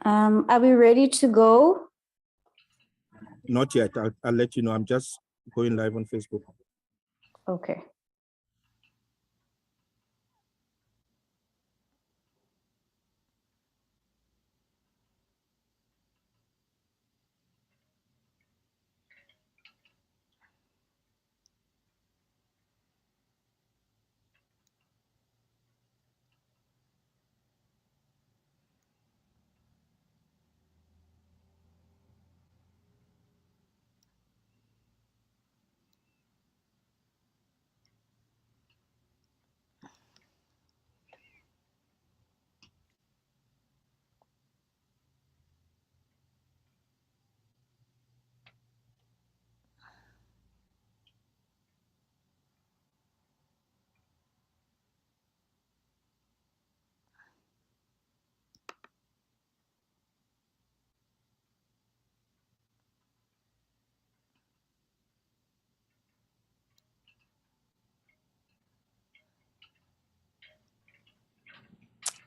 Are we ready to go? Not yet. I'll let you know. I'm just going live on Facebook. Okay.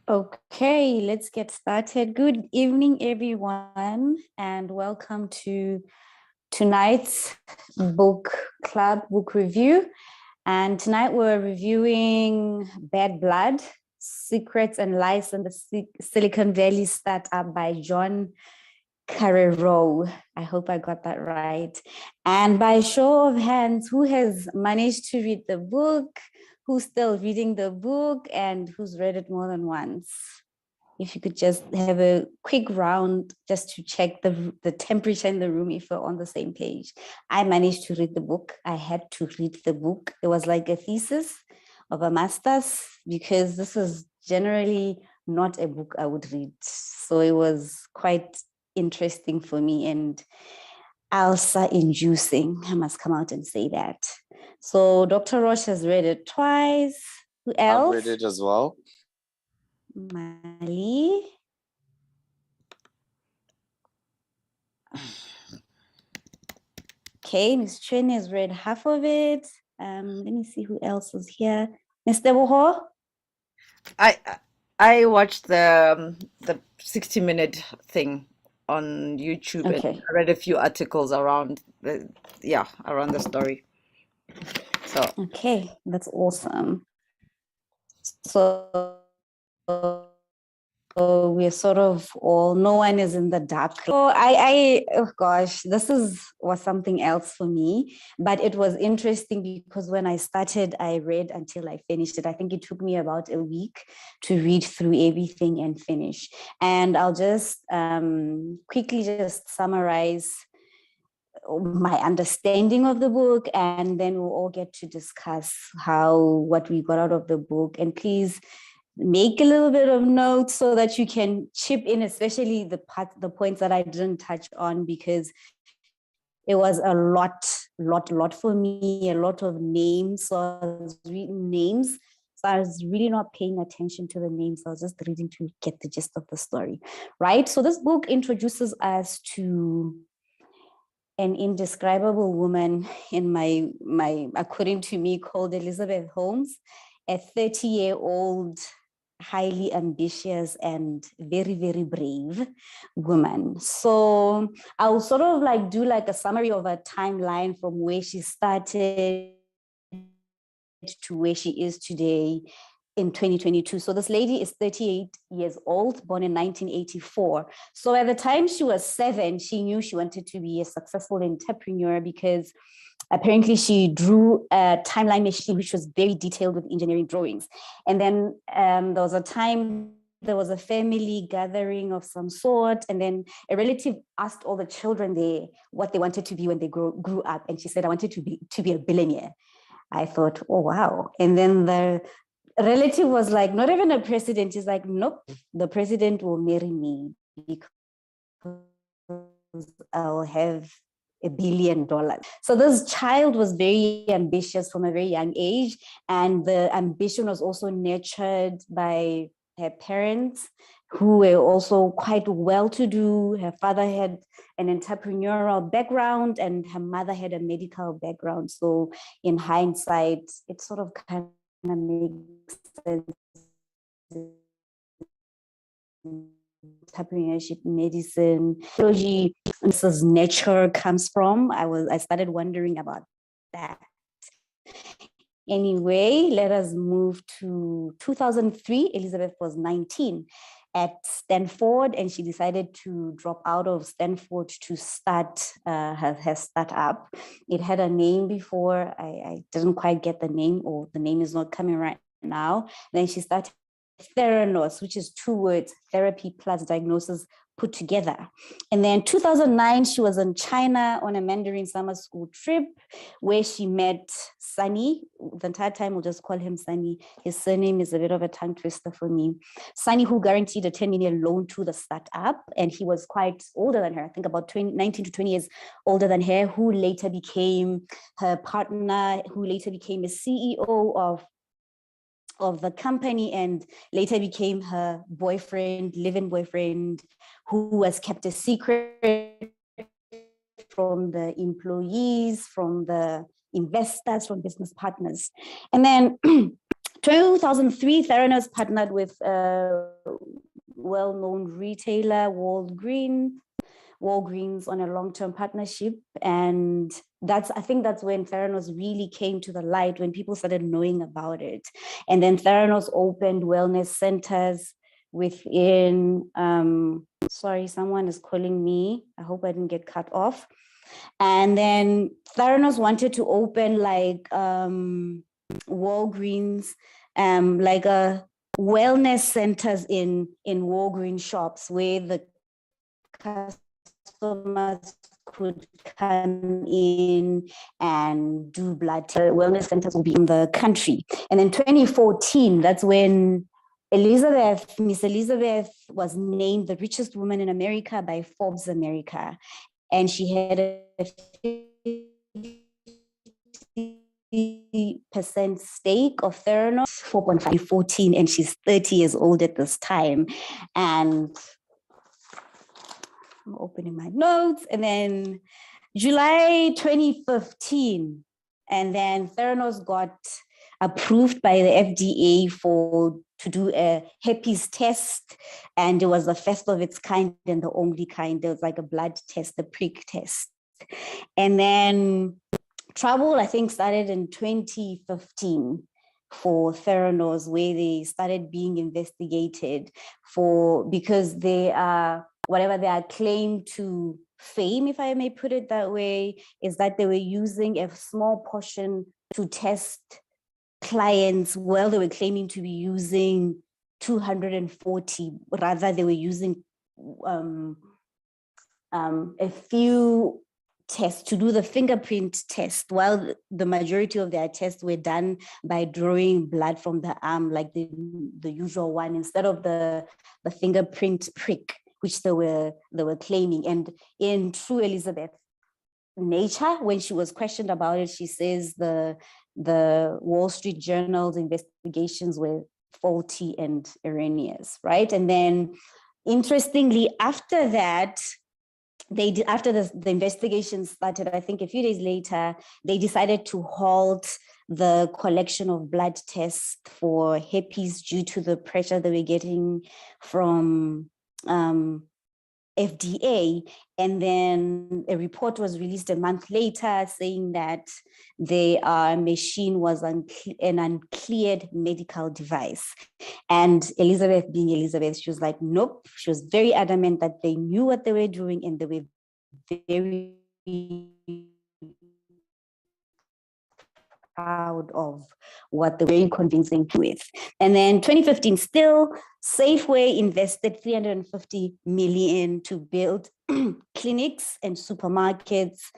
Okay, let's get started. Good evening, everyone, and welcome to tonight's book club book review. And tonight we're reviewing Bad Blood, Secrets and Lies in the Silicon Valley Startup by John Carreyrou. I hope I got that right. And by show of hands, who has managed to read the book? Who's still reading the book and who's read it more than once? If you could just have a quick round just to check the temperature in the room if we're on the same page. I managed to read the book. I had to read the book. It was like a thesis of a master's because this is generally not a book I would read. So it was quite interesting for me and ulcer-inducing. I must come out and say that. So Dr. Roche has read it twice. Who else? I've read it as well. Mali. Okay, Ms. Chen has read half of it. Let me see who else is here. Ms. Deboho? I watched the 60-minute thing on YouTube. Okay. And I read a few articles around around the story. So Okay, that's awesome. So we're sort of all, no one is in the dark. So oh gosh, this was something else for me, but it was interesting because when I started, I read until I finished it. I think it took me about a week to read through everything and finish. And I'll just quickly just summarize my understanding of the book, and then we'll all get to discuss what we got out of the book. And please make a little bit of notes so that you can chip in, especially the points that I didn't touch on, because it was a lot for me, a lot of names. So I was reading names. So I was really not paying attention to the names. I was just reading to get the gist of the story, right? So this book introduces us to an indescribable woman in my according to me, called Elizabeth Holmes, a 30-year-old, highly ambitious and very, very brave woman. So I'll sort of do a summary of a timeline from where she started to where she is today in 2022. So this lady is 38 years old, born in 1984. So at the time she was 7, she knew she wanted to be a successful entrepreneur because apparently she drew a timeline machine, which was very detailed with engineering drawings. And then there was a time, there was a family gathering of some sort. And then a relative asked all the children there what they wanted to be when they grew up. And she said, I wanted to be a billionaire. I thought, oh, wow. And then the relative was like, not even a president. He's like, nope, the president will marry me because I'll have $1 billion. So this child was very ambitious from a very young age. And the ambition was also nurtured by her parents, who were also quite well-to-do. Her father had an entrepreneurial background and her mother had a medical background. So in hindsight, it sort of kind of makes sense. 'Cause entrepreneurship, medicine, technology, this is nature comes from. I started wondering about that. Anyway, let us move to 2003. Elizabeth was 19 at Stanford, and she decided to drop out of Stanford to start her startup. It had a name before. I didn't quite get the name, or the name is not coming right now. Then she started Theranos, which is 2 words, therapy plus diagnosis put together. And then 2009, she was in China on a Mandarin summer school trip where she met Sunny. The entire time we'll just call him Sunny. His surname is a bit of a tongue twister for me. Sunny, who guaranteed a 10 million loan to the startup. And he was quite older than her, I think about 19 to 20 years older than her, who later became her partner, who later became a CEO of the company, and later became her boyfriend, live-in boyfriend, who was kept a secret from the employees, from the investors, from business partners. And then 2003, Theranos partnered with a well-known retailer, Walgreens on a long-term partnership. And I think that's when Theranos really came to the light, when people started knowing about it. And then Theranos opened wellness centers within, sorry, someone is calling me. I hope I didn't get cut off. And then Theranos wanted to open like Walgreens, like a wellness centers in Walgreens shops where the customers could come in and do blood tests. Wellness centers will be in the country. And in 2014, that's when Miss Elizabeth was named the richest woman in America by Forbes America. And she had a 50% stake of Theranos, 4.514, and she's 30 years old at this time. And I'm opening my notes. And then July 2015, and then Theranos got approved by the FDA to do a herpes test, and it was the first of its kind and the only kind. There was like a blood test, the prick test. And then trouble, I think, started in 2015 for Theranos, where they started being investigated because they are, whatever their claim to fame, if I may put it that way, is that they were using a small portion to test clients. Well, they were claiming to be using 240, rather they were using a few tests to do the fingerprint test, while the majority of their tests were done by drawing blood from the arm, like the usual one, instead of the fingerprint prick, which they were claiming. And in true Elizabeth nature, when she was questioned about it, she says the Wall Street Journal's investigations were faulty and erroneous, right? And then interestingly, after that, after the investigation started, I think a few days later, they decided to halt the collection of blood tests for herpes due to the pressure they were getting from FDA. And then a report was released a month later saying that their machine was an uncleared medical device. And Elizabeth, being Elizabeth, she was like, nope. She was very adamant that they knew what they were doing, and they were very proud of what they were very convincing with. And then 2015, still, Safeway invested $350 million to build clinics and supermarkets,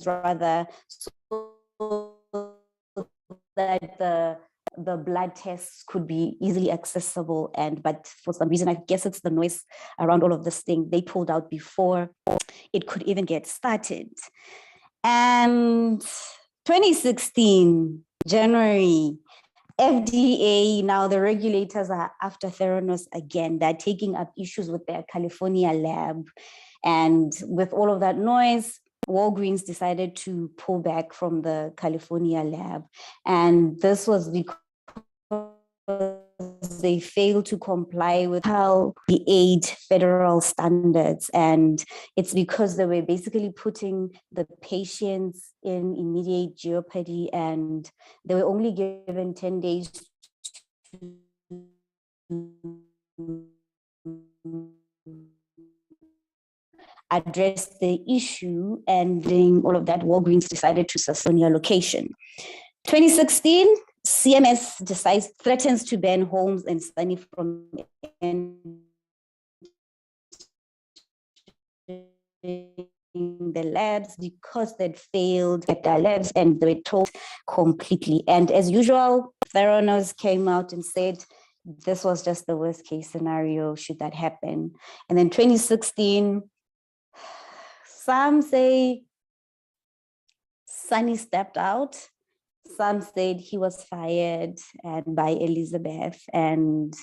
rather, so that the blood tests could be easily accessible. But for some reason, I guess it's the noise around all of this thing, they pulled out before it could even get started. And 2016, January, FDA, now the regulators are after Theranos again. They're taking up issues with their California lab. And with all of that noise, Walgreens decided to pull back from the California lab. And this was because they failed to comply with how the aid federal standards. And it's because they were basically putting the patients in immediate jeopardy, and they were only given 10 days to address the issue, and during all of that, Walgreens decided to suspend your location. 2016, CMS threatens to ban Holmes and Sunny from the labs because they'd failed at their labs, and they were told completely. And as usual, Theranos came out and said this was just the worst case scenario should that happen. And then 2016, some say Sunny stepped out. Some said he was fired and by Elizabeth. And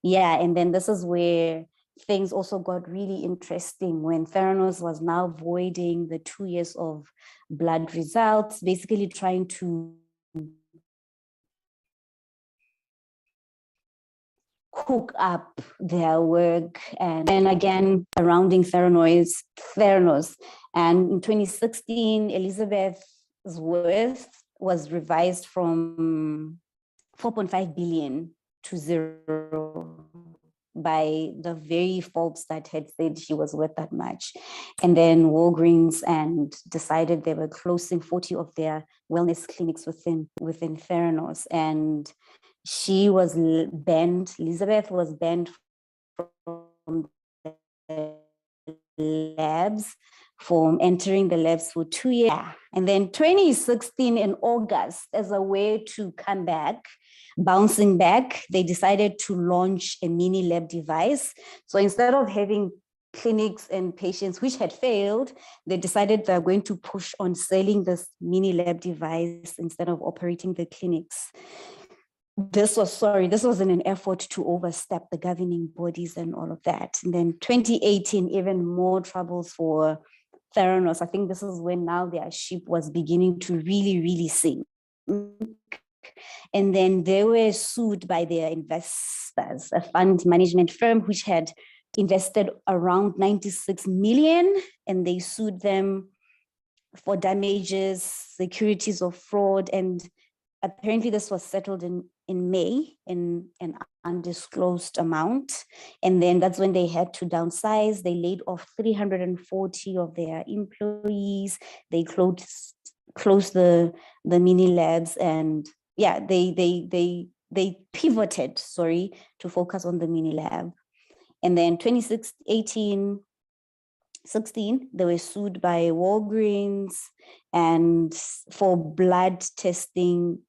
yeah, and then this is where things also got really interesting when Theranos was now voiding the 2 years of blood results, basically trying to cook up their work, and then again surrounding Theranos. And in 2016, Elizabeth's worth was revised from 4.5 billion to 0 by the very folks that had said she was worth that much. And then Walgreens and decided they were closing 40 of their wellness clinics within Theranos. And she was banned, Elizabeth was banned from the labs, from entering the labs for 2 years. And then 2016 in August, as a way to come back, bouncing back, they decided to launch a mini lab device. So instead of having clinics and patients which had failed, they decided they're going to push on selling this mini lab device instead of operating the clinics. This was in an effort to overstep the governing bodies and all of that. And then 2018, even more troubles for Theranos. I think this is when now their ship was beginning to really, really sink. And then they were sued by their investors, a fund management firm which had invested around 96 million, and they sued them for damages, securities of fraud, and apparently this was settled in May in an undisclosed amount. And then that's when they had to downsize. They laid off 340 of their employees. They closed the mini labs, and yeah, they pivoted, to focus on the mini lab. And then 2016, they were sued by Walgreens and for blood testing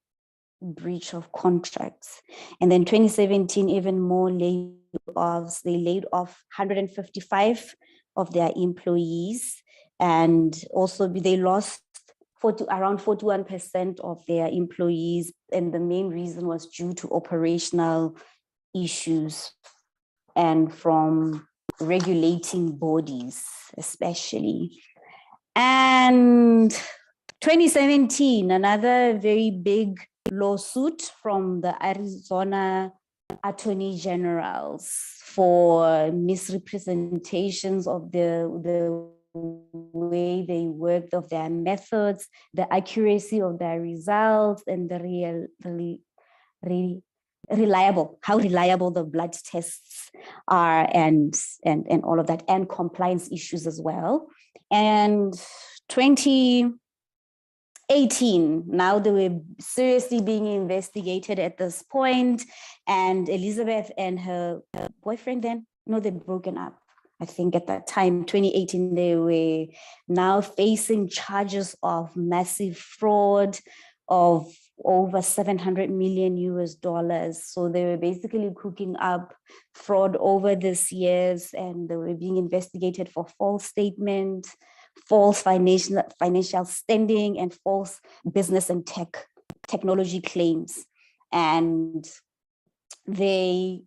breach of contracts. And then 2017, even more layoffs. They laid off 155 of their employees, and also they lost around 41% of their employees. And the main reason was due to operational issues and from regulating bodies, especially. And 2017, another very big lawsuit from the Arizona Attorney Generals for misrepresentations of the way they worked, of their methods, the accuracy of their results, and how reliable the blood tests are, and all of that, and compliance issues as well. And 2018, now they were seriously being investigated at this point, and Elizabeth and her boyfriend they'd broken up. I think at that time, 2018, they were now facing charges of massive fraud of over $700 million US. So they were basically cooking up fraud over these years, and they were being investigated for false statement, false financial standing, and false business and technology claims. And the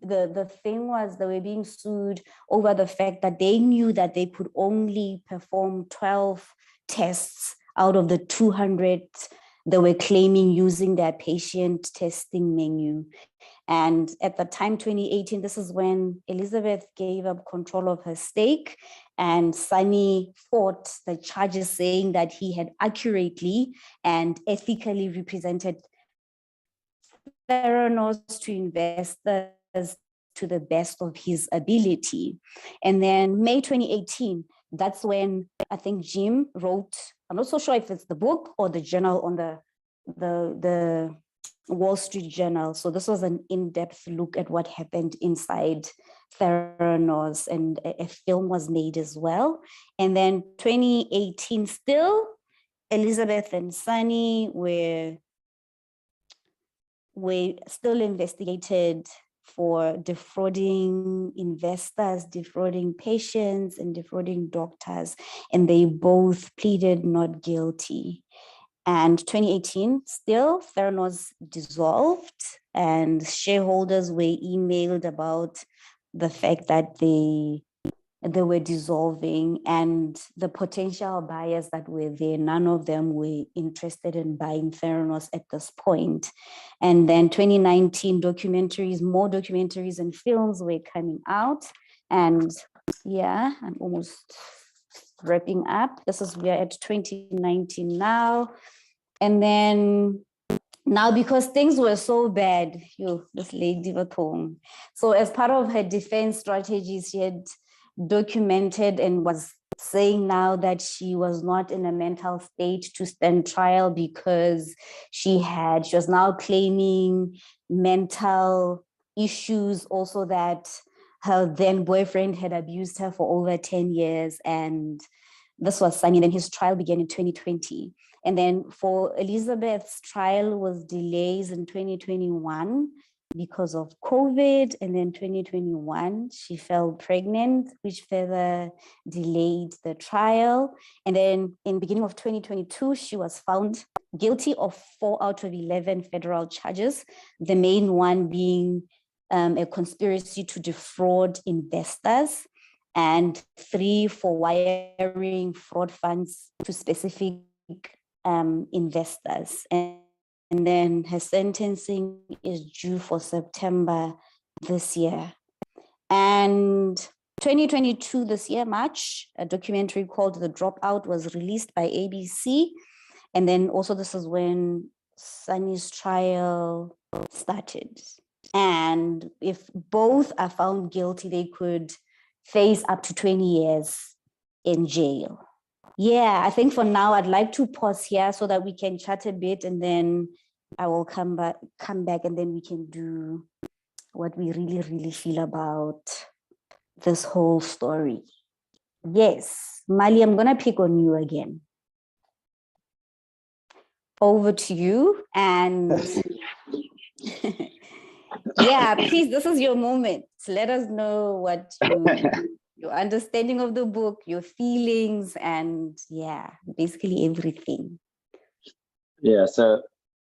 thing was, they were being sued over the fact that they knew that they could only perform 12 tests out of the 200 they were claiming using their patient testing menu. And at the time, 2018, this is when Elizabeth gave up control of her stake, and Sunny fought the charges, saying that he had accurately and ethically represented Theranos to investors to the best of his ability. And then May 2018, that's when I think Jim wrote, I'm not so sure if it's the book or the journal on the Wall Street Journal. So this was an in-depth look at what happened inside Theranos, and a film was made as well. And then 2018, still Elizabeth and Sunny were still investigated for defrauding investors, defrauding patients, and defrauding doctors. And they both pleaded not guilty. And 2018, still, Theranos dissolved, and shareholders were emailed about the fact that they were dissolving, and the potential buyers that were there, none of them were interested in buying Theranos at this point. And then 2019, more documentaries and films were coming out. And yeah, I'm almost wrapping up. We're at 2019 now. And then now, because things were so bad, this lady was home. So as part of her defense strategies, she had documented and was saying now that she was not in a mental state to stand trial, because she was now claiming mental issues, also that her then boyfriend had abused her for over 10 years. And this was Sunny. Then his trial began in 2020. And then for Elizabeth's trial was delays in 2021 because of COVID. And then 2021, she fell pregnant, which further delayed the trial. And then in beginning of 2022, she was found guilty of 4 out of 11 federal charges, the main one being a conspiracy to defraud investors, and 3 for wiring fraud funds to specific investors. And then her sentencing is due for September this year. And 2022, this year, March, a documentary called The Dropout was released by ABC. And then also this is when Sunny's trial started. And if both are found guilty, they could face up to 20 years in jail. Yeah, I think for now, I'd like to pause here so that we can chat a bit, and then I will come back, and then we can do what we really, really feel about this whole story. Yes, Mali, I'm gonna pick on you again. Over to you, and yeah, please, this is your moment. Let us know what your understanding of the book, your feelings, and yeah, basically everything. Yeah, so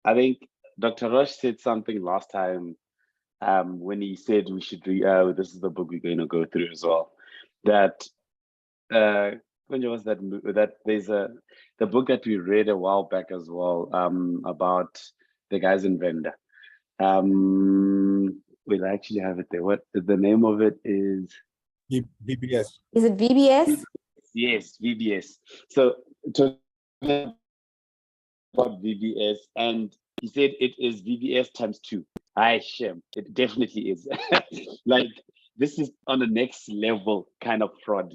I think Dr. Roche said something last time when he said we should read, this is the book we're going to go through as well, that when was that there's the book that we read a while back as well, about the guys in Venda. We'll actually have it there. What the name of it is? VBS. Is it VBS? Yes, VBS. So to about VBS, and he said it is VBS times 2. I shame. It definitely is. Like, this is on the next level kind of fraud.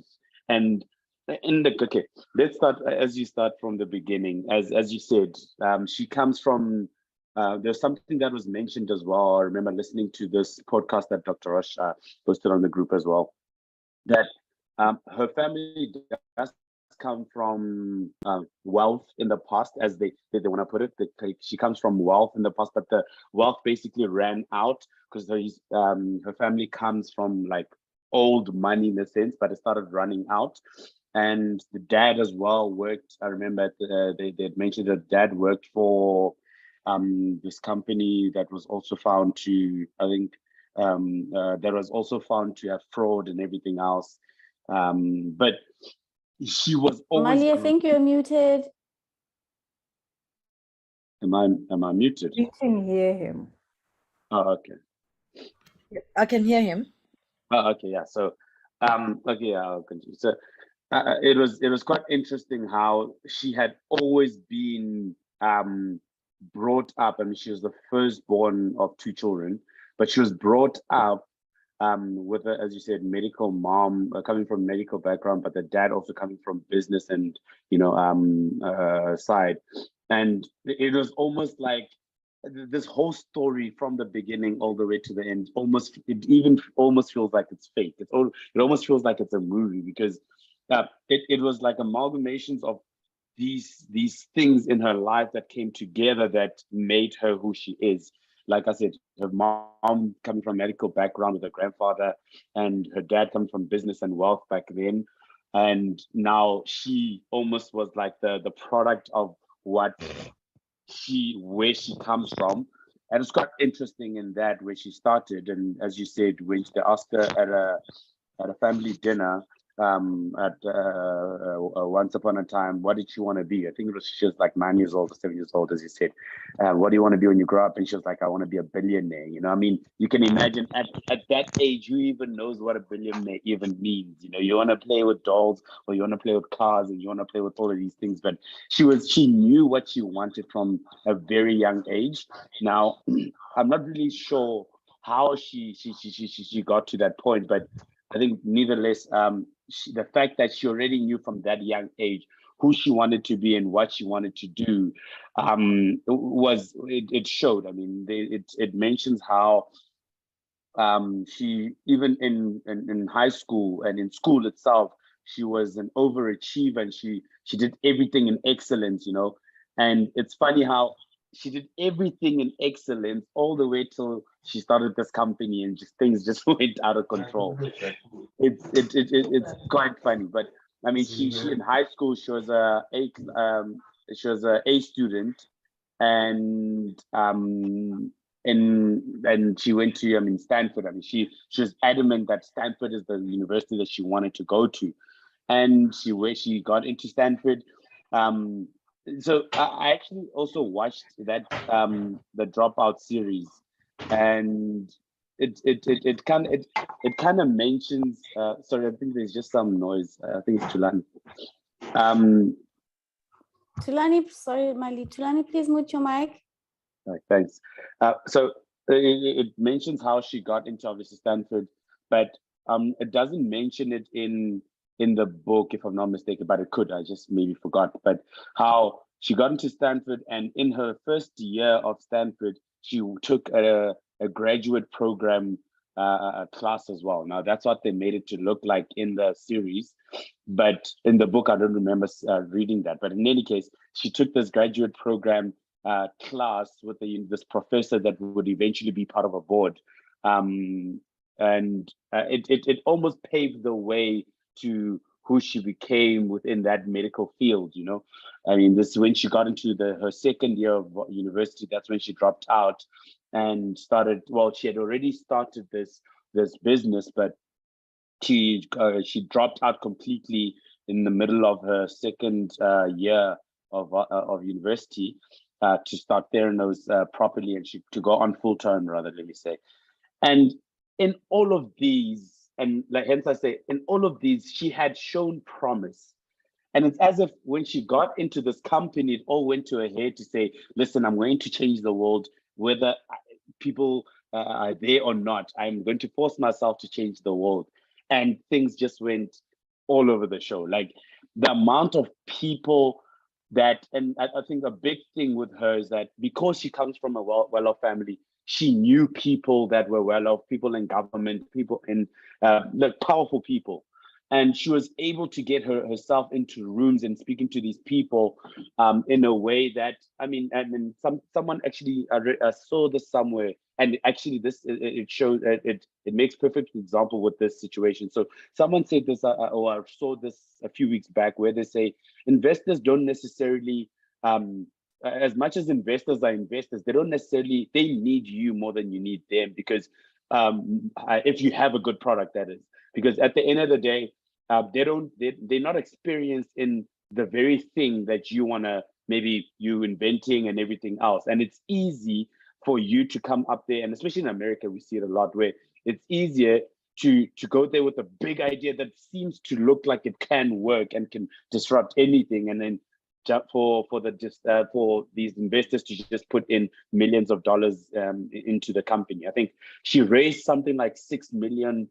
And okay, let's start as you start from the beginning. As you said, she comes from. There's something that was mentioned as well. I remember listening to this podcast that Dr. Rush posted on the group as well, that her family does come from wealth in the past, as they want to put it. She comes from wealth in the past, but the wealth basically ran out because her family comes from like old money in a sense, but it started running out. And the dad as well worked. I remember they had mentioned that dad worked for this company that was also found to, I think, that was also found to have fraud and everything else. But she was always. Mali, I think you're muted. Am I muted? You can hear him. Oh, okay. I can hear him. Oh, okay, yeah. So, okay, yeah, I'll continue. So, it was quite interesting how she had always been brought up. I mean, she was the firstborn of two children, but she was brought up with a, as you said, medical mom, coming from medical background, but the dad also coming from business and side, and it was almost like this whole story from the beginning all the way to the end. Almost, it even almost feels like it's fake. It almost feels like it's a movie because it was like amalgamations of these things in her life that came together that made her who she is. Like I said, her mom coming from medical background with her grandfather, and her dad coming from business and wealth back then. And now she almost was like the product of what where she comes from. And it's quite interesting in that where she started. And as you said, when they asked her at a family dinner at once upon a time, what did she want to be? I think it was she was like 9 years old or 7 years old, as you said. What do you want to be when you grow up? And she was like, I want to be a billionaire. You know, I mean, you can imagine at that age, who even knows what a billionaire even means? You know, you want to play with dolls, or you want to play with cars, and you want to play with all of these things. But she knew what she wanted from a very young age. Now, I'm not really sure how she got to that point, but I think nevertheless, the fact that she already knew from that young age who she wanted to be and what she wanted to do it showed. I mean, it mentions how she even in high school and in school itself, she was an overachiever and she did everything in excellence, you know. And it's funny how she did everything in excellence all the way till she started this company and just things just went out of control. It's quite funny. But I mean, she in high school she was a A student, and and she went to Stanford. I mean, she was adamant that Stanford is the university that she wanted to go to, and she got into Stanford. So I actually also watched that the Dropout series, and it kind of mentions. Sorry, I think there's just some noise. I think it's Tulani. Tulani, sorry, Mali. Tulani, please mute your mic. Right, thanks. So it mentions how she got into obviously Stanford, but it doesn't mention it in the book, if I'm not mistaken, but it could. I just maybe forgot. But how she got into Stanford, and in her first year of Stanford, she took a graduate program class as well. Now that's what they made it to look like in the series, but in the book I don't remember reading that. But in any case, she took this graduate program class with this professor that would eventually be part of a board, and it almost paved the way to who she became within that medical field. You know, I mean, this when she got into her second year of university. That's when she dropped out and started. Well, she had already started this business, but she dropped out completely in the middle of her second year of university to start Theranos properly, and to go on full time, rather, let me say. And in all of these, and like hence I say, in all of these, she had shown promise. And it's as if when she got into this company, it all went to her head to say, listen, I'm going to change the world, whether people are there or not. I'm going to force myself to change the world. And things just went all over the show. Like the amount of people that, and I think a big thing with her is that because she comes from a well-off family, she knew people that were well-off, people in government, people in like powerful people. And she was able to get herself into rooms and speaking to these people in a way that, I mean, someone actually saw this somewhere, and actually it shows it makes perfect example with this situation. So someone said this, or I saw this a few weeks back, where they say investors don't necessarily, as much as investors are investors, they need you more than you need them, because if you have a good product, that is, because at the end of the day, they're not experienced in the very thing that you want to, maybe you inventing and everything else. And it's easy for you to come up there, and especially in America, we see it a lot, where it's easier to go there with a big idea that seems to look like it can work and can disrupt anything, and then for these investors to just put in millions of dollars into the company. I think she raised something like $6 million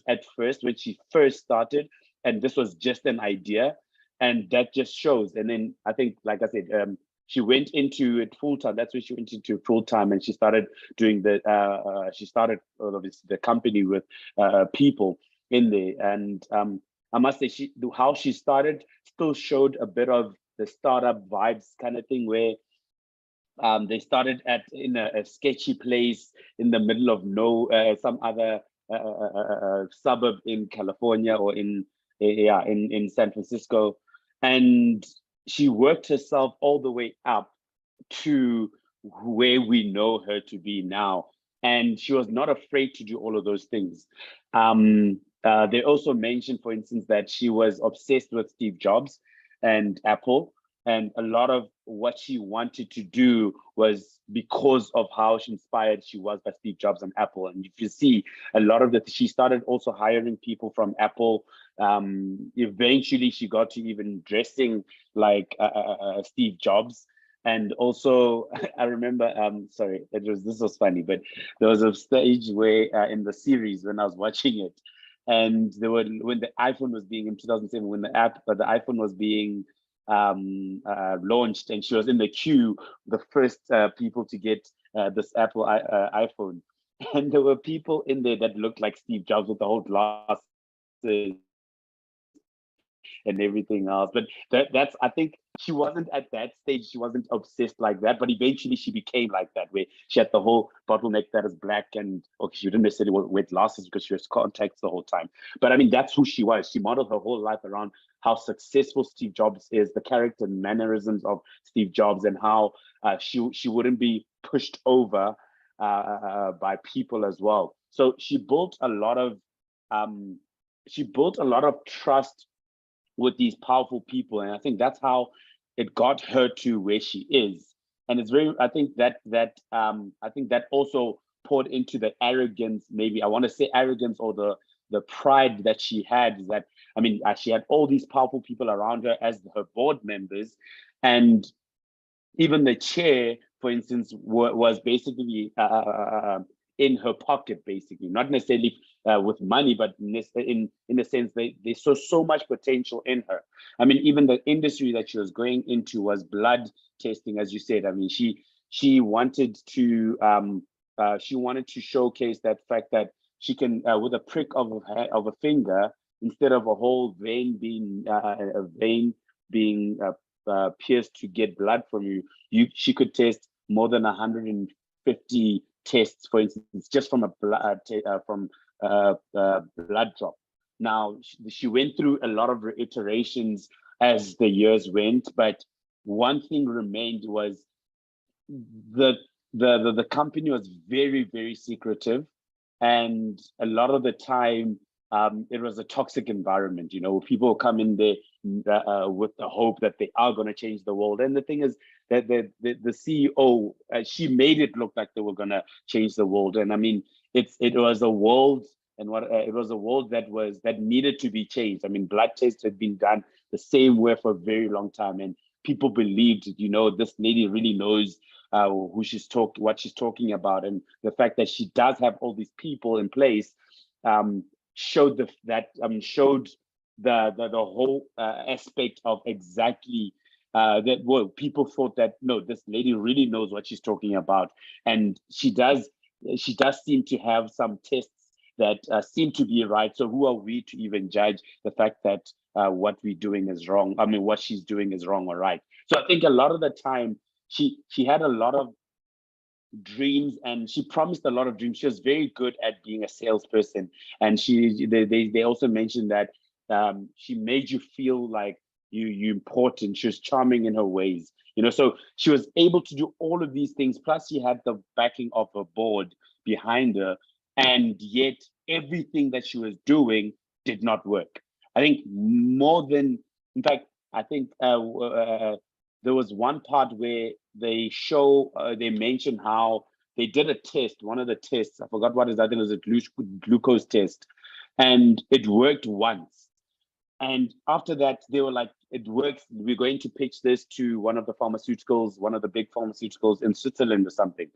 at first when she first started, and this was just an idea, and that just shows. And then I think, like I said, she went into it full time. That's when she went into full time, and she started doing obviously the company with people in there. And I must say, how she started still showed a bit of the startup vibes kind of thing, where they started in a sketchy place in the middle of some other suburb in California, or in San Francisco, and she worked herself all the way up to where we know her to be now, and she was not afraid to do all of those things. They also mentioned, for instance, that she was obsessed with Steve Jobs and Apple, and a lot of what she wanted to do was because of how inspired she was by Steve Jobs and Apple. And if you see a lot of she started also hiring people from Apple. Eventually she got to even dressing like Steve Jobs. And also, I remember, this was funny, but there was a stage where in the series when I was watching it, and when the iPhone was being in 2007, when the iPhone was being launched, and she was in the queue, the first people to get this Apple iPhone, and there were people in there that looked like Steve Jobs with the whole glasses and everything else. But that's, I think she wasn't at that stage, she wasn't obsessed like that, but eventually she became like that, where she had the whole bottleneck that is black, and she didn't necessarily wear glasses because she was contacts the whole time. But I mean, that's who she was. She modeled her whole life around how successful Steve Jobs is, the character and mannerisms of Steve Jobs, and how she wouldn't be pushed over by people as well. So she built a lot of trust with these powerful people, and I think that's how it got her to where she is. And it's very, I think that also poured into the arrogance, maybe I want to say arrogance, or the pride that she had. Is that, I mean, she had all these powerful people around her as her board members, and even the chair, for instance, was basically in her pocket, basically, not necessarily with money, but in the sense they saw so much potential in her. I mean, even the industry that she was going into was blood testing, as you said. I mean, she wanted to showcase that fact that she can, with a prick of a finger, instead of a whole vein being pierced to get blood from she could test more than 150 tests, for instance, just from a blood drop. Now, she went through a lot of iterations as the years went, but one thing remained was the company was very, very secretive, and a lot of the time it was a toxic environment. You know, people come in there with the hope that they are going to change the world, and the thing is that the CEO, she made it look like they were going to change the world. And I mean, it was a world, and it was a world that needed to be changed. I mean, blood tests had been done the same way for a very long time, and people believed, you know, this lady really knows what she's talking about. And the fact that she does have all these people in place showed the whole aspect of exactly that. Well, people thought that, no, this lady really knows what she's talking about, and she does seem to have some tests that seem to be right. So who are we to even judge the fact that what we're doing is wrong? I mean, what she's doing is wrong or right. So I think a lot of the time she had a lot of dreams, and she promised a lot of dreams. She was very good at being a salesperson, and they also mentioned that she made you feel like you important. She was charming in her ways, you know. So she was able to do all of these things. Plus, she had the backing of her board behind her, and yet everything that she was doing did not work. I think I think there was one part where they mention how they did a test, one of the tests, I forgot what it is, I think it was a glucose test, and it worked once. And after that, they were like, it works. We're going to pitch this to one of the big pharmaceuticals in Switzerland or something.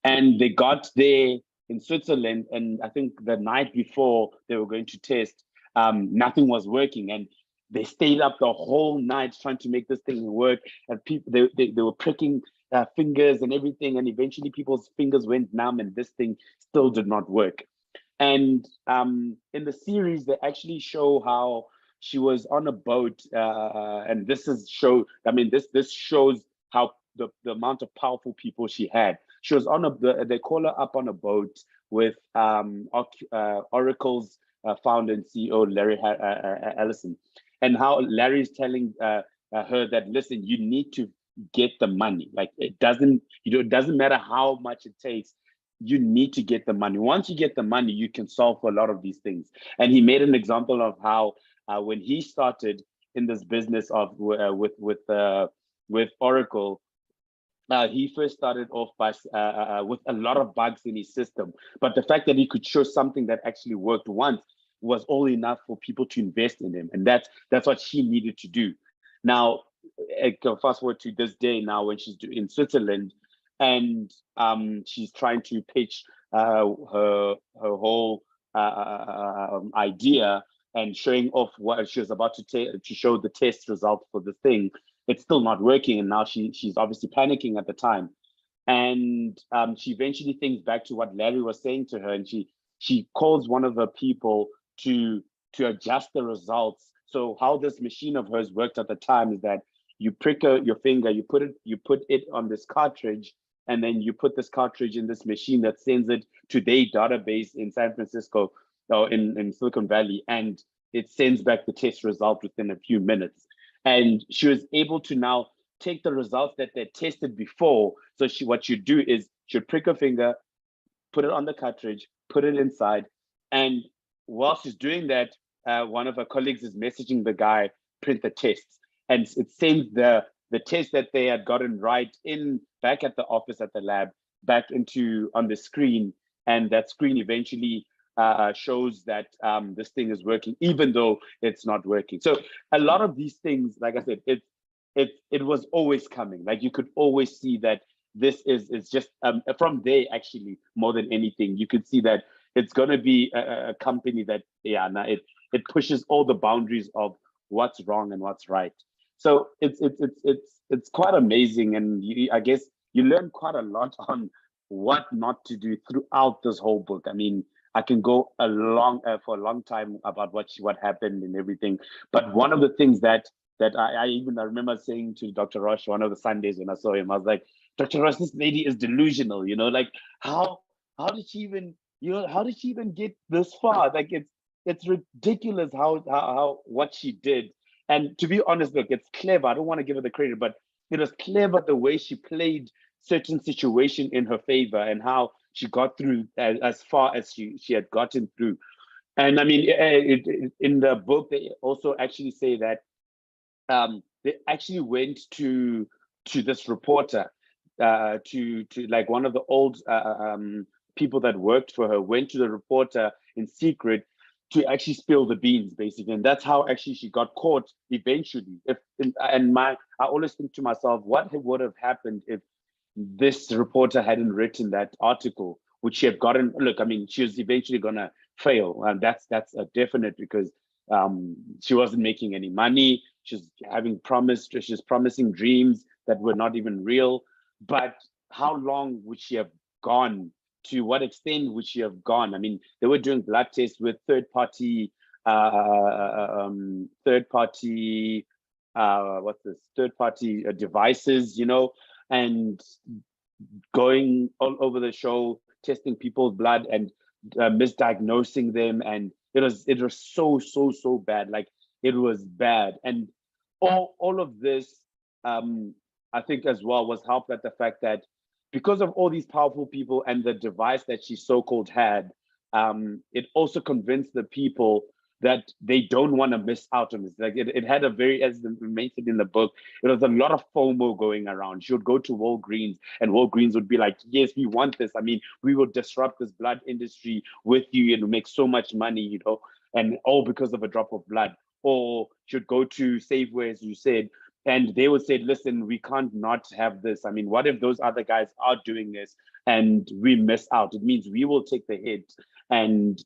And they got there in Switzerland, and I think the night before they were going to test, nothing was working. And they stayed up the whole night trying to make this thing work. And people, they were pricking fingers and everything. And eventually people's fingers went numb and this thing still did not work. And in the series, they actually show how she was on a boat, and this shows how the amount of powerful people she had. She was on they call her up on a boat with Oracle's founder and CEO, Larry Ellison, and how Larry's telling her that, listen, you need to get the money. Like, it doesn't matter how much it takes. You need to get the money. Once you get the money, you can solve for a lot of these things. And he made an example of how when he started in this business of with Oracle, he first started off by with a lot of bugs in his system. But the fact that he could show something that actually worked once was all enough for people to invest in him, and that's what she needed to do. Now, fast forward to this day now when she's in Switzerland, and she's trying to pitch her whole idea and showing off what she was about to show the test result for the thing. It's still not working, and now she's obviously panicking at the time. And she eventually thinks back to what Larry was saying to her, and she calls one of her people to adjust the results. So how this machine of hers worked at the time is that you prick your finger, you put it on this cartridge, and then you put this cartridge in this machine that sends it to their database in San Francisco or in Silicon Valley, and it sends back the test result within a few minutes. And she was able to now take the results that they tested before. So what you do is she'd prick her finger, put it on the cartridge, put it inside, and while she's doing that, one of her colleagues is messaging the guy, print the tests, and it sends the test that they had gotten right back at the office at the lab back on the screen, and that screen eventually shows that this thing is working, even though it's not working. So a lot of these things, like I said, it was always coming. Like, you could always see that this is just from there, actually, more than anything, you could see that it's going to be a company that, it pushes all the boundaries of what's wrong and what's right. So it's quite amazing, and I guess you learn quite a lot on what not to do throughout this whole book. I mean, I can go for a long time about what happened and everything. But one of the things that I remember saying to Dr. Roche one of the Sundays when I saw him, I was like, Dr. Roche, this lady is delusional, like how did she even get this far? Like, it's ridiculous how what she did. And to be honest, look, it's clever. I don't want to give her the credit, but it was clever the way she played certain situation in her favor and how she got through as far as she had gotten through. And I mean, in the book, they also actually say that they actually went to this reporter, to like one of the old people that worked for her, went to the reporter in secret to actually spill the beans, basically. And that's how actually she got caught eventually. I always think to myself, what would have happened if this reporter hadn't written that article? Would she have gotten, look, I mean, she was eventually gonna fail, and that's a definite, because she wasn't making any money. She's promising dreams that were not even real. But how long would she have gone? To what extent would she have gone? I mean, they were doing blood tests with third-party devices, and going all over the show, testing people's blood and misdiagnosing them, and it was so bad. Like, it was bad, and all of this, I think as well, was helped at the fact that because of all these powerful people and the device that she so-called had, it also convinced the people that they don't want to miss out on this. Like it had a very, as mentioned in the book, it was a lot of FOMO going around. She would go to Walgreens and Walgreens would be like, yes, we want this. I mean, we will disrupt this blood industry with you and make so much money, you know, and all because of a drop of blood. Or should go to Safeway, as you said, and they would say, listen, we can't not have this. I mean, what if those other guys are doing this and we miss out? It means we will take the hit and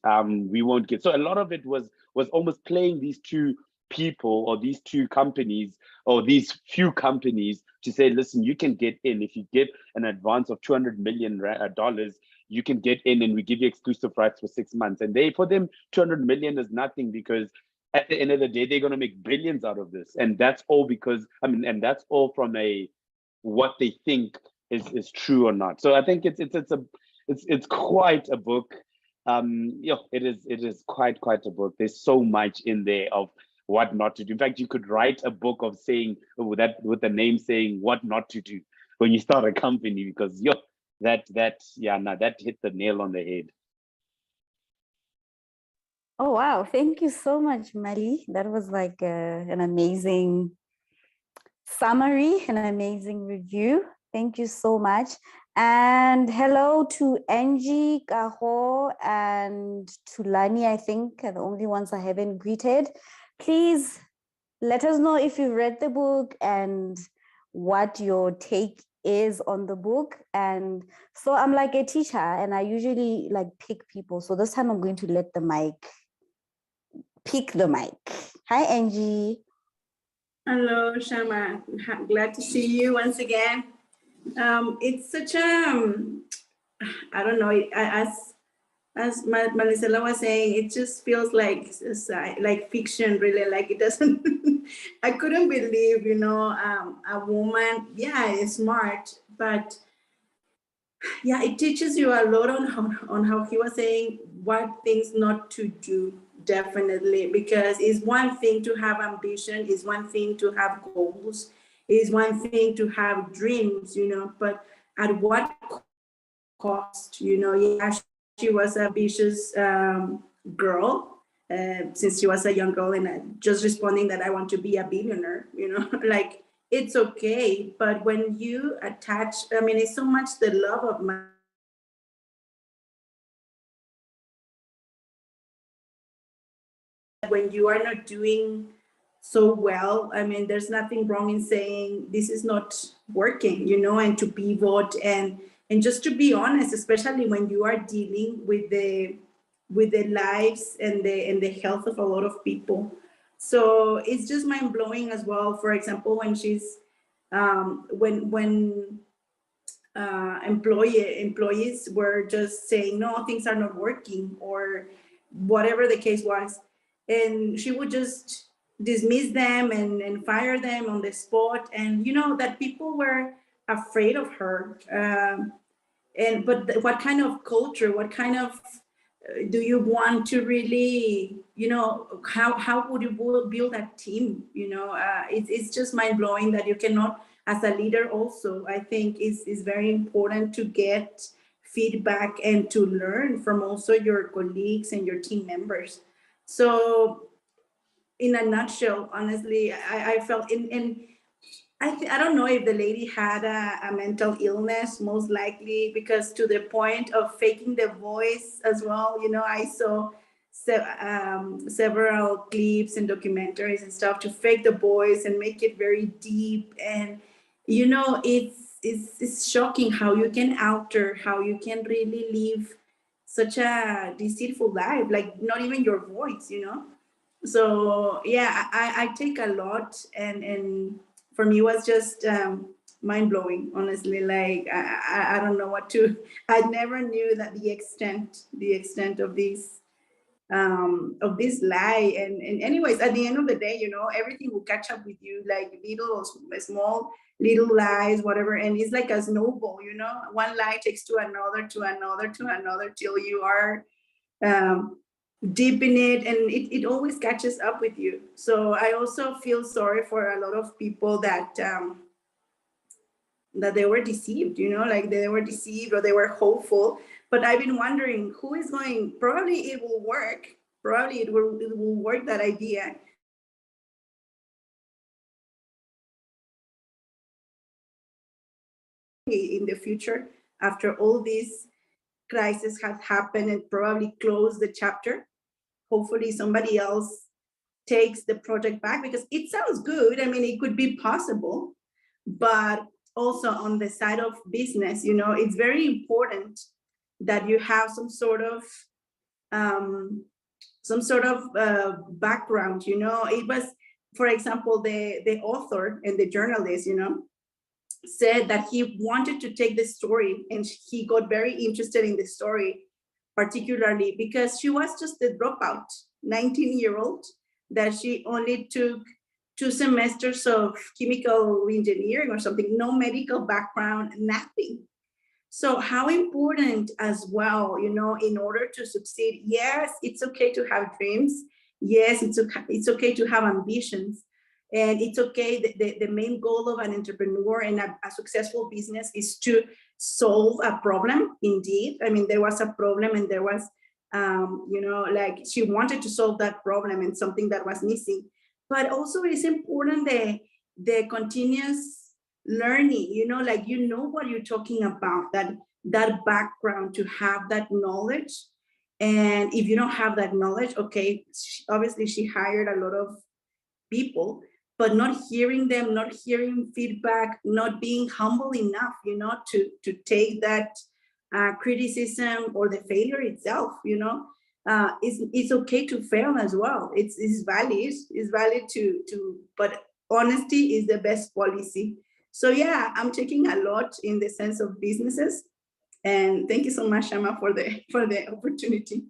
we won't get. So a lot of it was almost playing these two people or these two companies or these few companies to say, listen, you can get in. If you get an advance of $200 million, you can get in and we give you exclusive rights for 6 months. And for them, 200 million is nothing, because at the end of the day, they're going to make billions out of this. And that's all because, and that's all from what they think is true or not. So I think it's quite a book. It is quite a book. There's so much in there of what not to do. In fact, you could write a book of saying with the name saying what not to do when you start a company, because that hit the nail on the head. Oh, wow. Thank you so much, Mali. That was like an amazing summary, an amazing review. Thank you so much. And hello to Angie, Kaho, and Tulani, I think, are the only ones I haven't greeted. Please let us know if you read the book and what your take is on the book. And so I'm like a teacher and I usually like pick people. So this time I'm going to let pick the mic. Hi, Angie. Hello, Shama. Glad to see you once again. It's such a, I don't know, as Marisela was saying, it just feels like fiction, really. Like it doesn't, I couldn't believe, a woman, is smart, but yeah, it teaches you a lot on how he was saying what things not to do, definitely, because it's one thing to have ambition, it's one thing to have goals, it's one thing to have dreams, but at what cost, Yeah, she was an ambitious girl since she was a young girl, and just responding that I want to be a billionaire, like, it's okay, but when you attach, it's so much the love of money. When you are not doing so well, there's nothing wrong in saying this is not working, and to pivot and just to be honest, especially when you are dealing with the lives and the health of a lot of people. So it's just mind blowing as well. For example, when she's when employees were just saying, no, things are not working, or whatever the case was, and she would just dismiss them and fire them on the spot, and that people were afraid of her. But what kind of culture, what kind of do you want to really, how would you build that team? It's just mind-blowing that you cannot, as a leader also, I think is very important to get feedback and to learn from also your colleagues and your team members. So in a nutshell, honestly, I felt I don't know if the lady had a mental illness, most likely, because to the point of faking the voice as well. I saw several clips and documentaries and stuff to fake the voice and make it very deep. And, it's shocking how you can alter, how you can really live such a deceitful life, like not even your voice, So, yeah, I take a lot, and for me, it was just mind-blowing, honestly. Like, I don't know what to, I never knew that the extent of this lie. And anyways, at the end of the day, everything will catch up with you, like small little lies, whatever. And it's like a snowball, one lie takes to another, till you are deep in it, and it always catches up with you. So I also feel sorry for a lot of people that they were deceived, like they were deceived or they were hopeful. But I've been wondering who is going, probably it will work, probably it will work, that idea. In the future, after all these crises have happened and probably close the chapter, hopefully somebody else takes the project back, because it sounds good. I mean, it could be possible, but also on the side of business, you know, it's very important that you have some sort of background, you know. It was, for example, the author and the journalist, you know, said that he wanted to take the story, and he got very interested in the story, particularly because she was just a dropout 19-year-old, that she only took 2 semesters of chemical engineering or something, no medical background, nothing. So how important as well, you know, in order to succeed, yes, it's okay to have dreams. Yes, it's okay to have ambitions. And it's okay, the main goal of an entrepreneur and a successful business is to solve a problem, indeed. I mean, there was a problem, and there was, you know, like she wanted to solve that problem and something that was missing. But also it's important the continuous learning, you know, like, you know what you're talking about, that background, to have that knowledge. And if you don't have that knowledge, okay, obviously she hired a lot of people, but not hearing them, not hearing feedback, not being humble enough, you know, to take that criticism or the failure itself, you know. It's okay to fail as well. It's valid. It's valid to, but honesty is the best policy. So yeah, I'm taking a lot in the sense of businesses. And thank you so much, Shama, for the opportunity.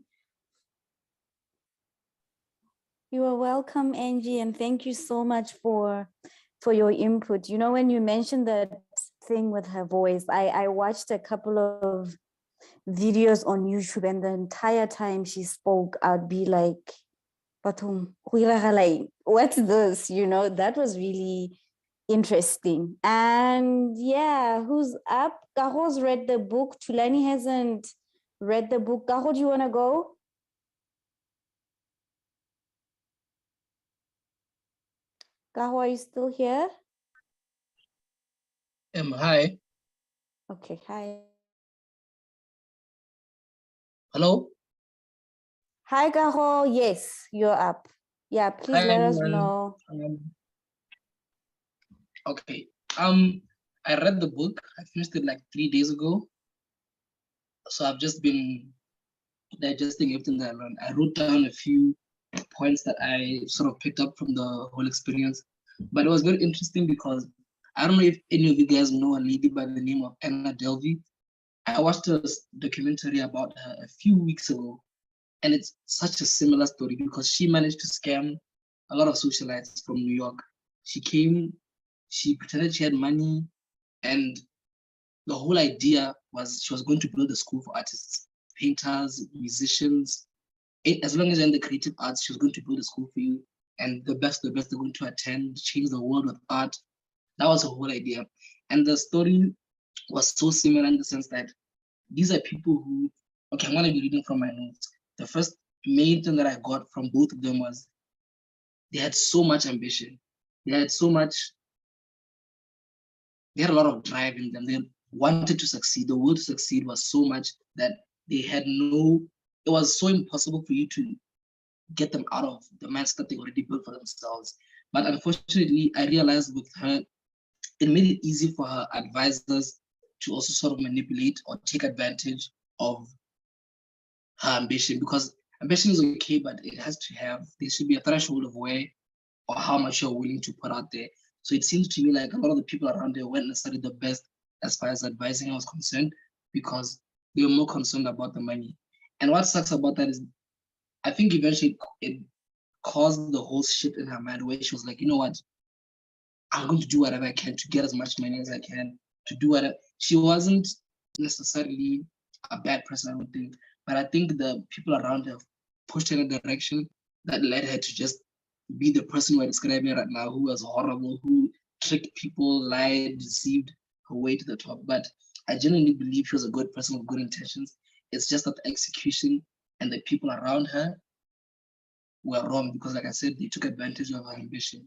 You are welcome, Angie, and thank you so much for your input. You know, when you mentioned that thing with her voice, I watched a couple of videos on YouTube, and the entire time she spoke, I'd be like, what's this? You know, that was really interesting. And yeah, who's up? Kaho's read the book. Tulani hasn't read the book. Kaho, do you want to go? Kaho, are you still here? Hi. Okay, hi. Hello. Hi, Kaho. Yes, you're up. Yeah, please Hi, let us everyone. know. Okay. I read the book. I finished it like 3 days ago. So I've just been digesting everything that I learned. I wrote down a few points that I sort of picked up from the whole experience. But it was very interesting because I don't know if any of you guys know a lady by the name of Anna Delvey. I watched a documentary about her a few weeks ago, and it's such a similar story because she managed to scam a lot of socialites from New York. She came, she pretended she had money, and the whole idea was she was going to build a school for artists, painters, musicians. As long as you're in the creative arts, she was going to build a school for you, and the best are going to attend, change the world with art. That was the whole idea. And the story was so similar in the sense that these are people who, okay, I'm going to be reading from my notes. The first main thing that I got from both of them was they had so much ambition. They had a lot of drive in them. They wanted to succeed. The will to succeed was so much that they had it was so impossible for you to get them out of the mindset that they already built for themselves. But unfortunately, I realized with her, it made it easy for her advisors to also sort of manipulate or take advantage of her ambition, because ambition is okay, but there should be a threshold of where or how much you're willing to put out there. So it seems to me like a lot of the people around there weren't necessarily the best as far as advising was concerned, because they were more concerned about the money. And what sucks about that is I think eventually it caused the whole shift in her mind where she was like, you know what, I'm going to do whatever I can to get as much money as I can, to do whatever. She wasn't necessarily a bad person, I don't think, but I think the people around her pushed her in a direction that led her to just be the person we're describing right now, who was horrible, who tricked people, lied, deceived her way to the top. But I genuinely believe she was a good person with good intentions. It's just that the execution and the people around her were wrong because, like I said, they took advantage of her ambition.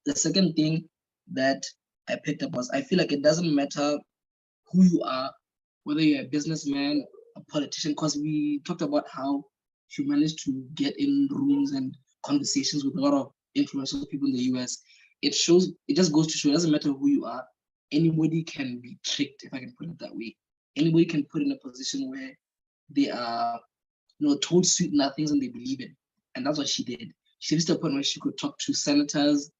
The second thing that I picked up was I feel like it doesn't matter who you are, whether you're a businessman, a politician, because we talked about how she managed to get in rooms and conversations with a lot of influential people in the US. It just goes to show it doesn't matter who you are, anybody can be tricked, if I can put it that way. Anybody can put in a position where they are, told sweet nothings and they believe it. And that's what she did. She reached a point where she could talk to senators,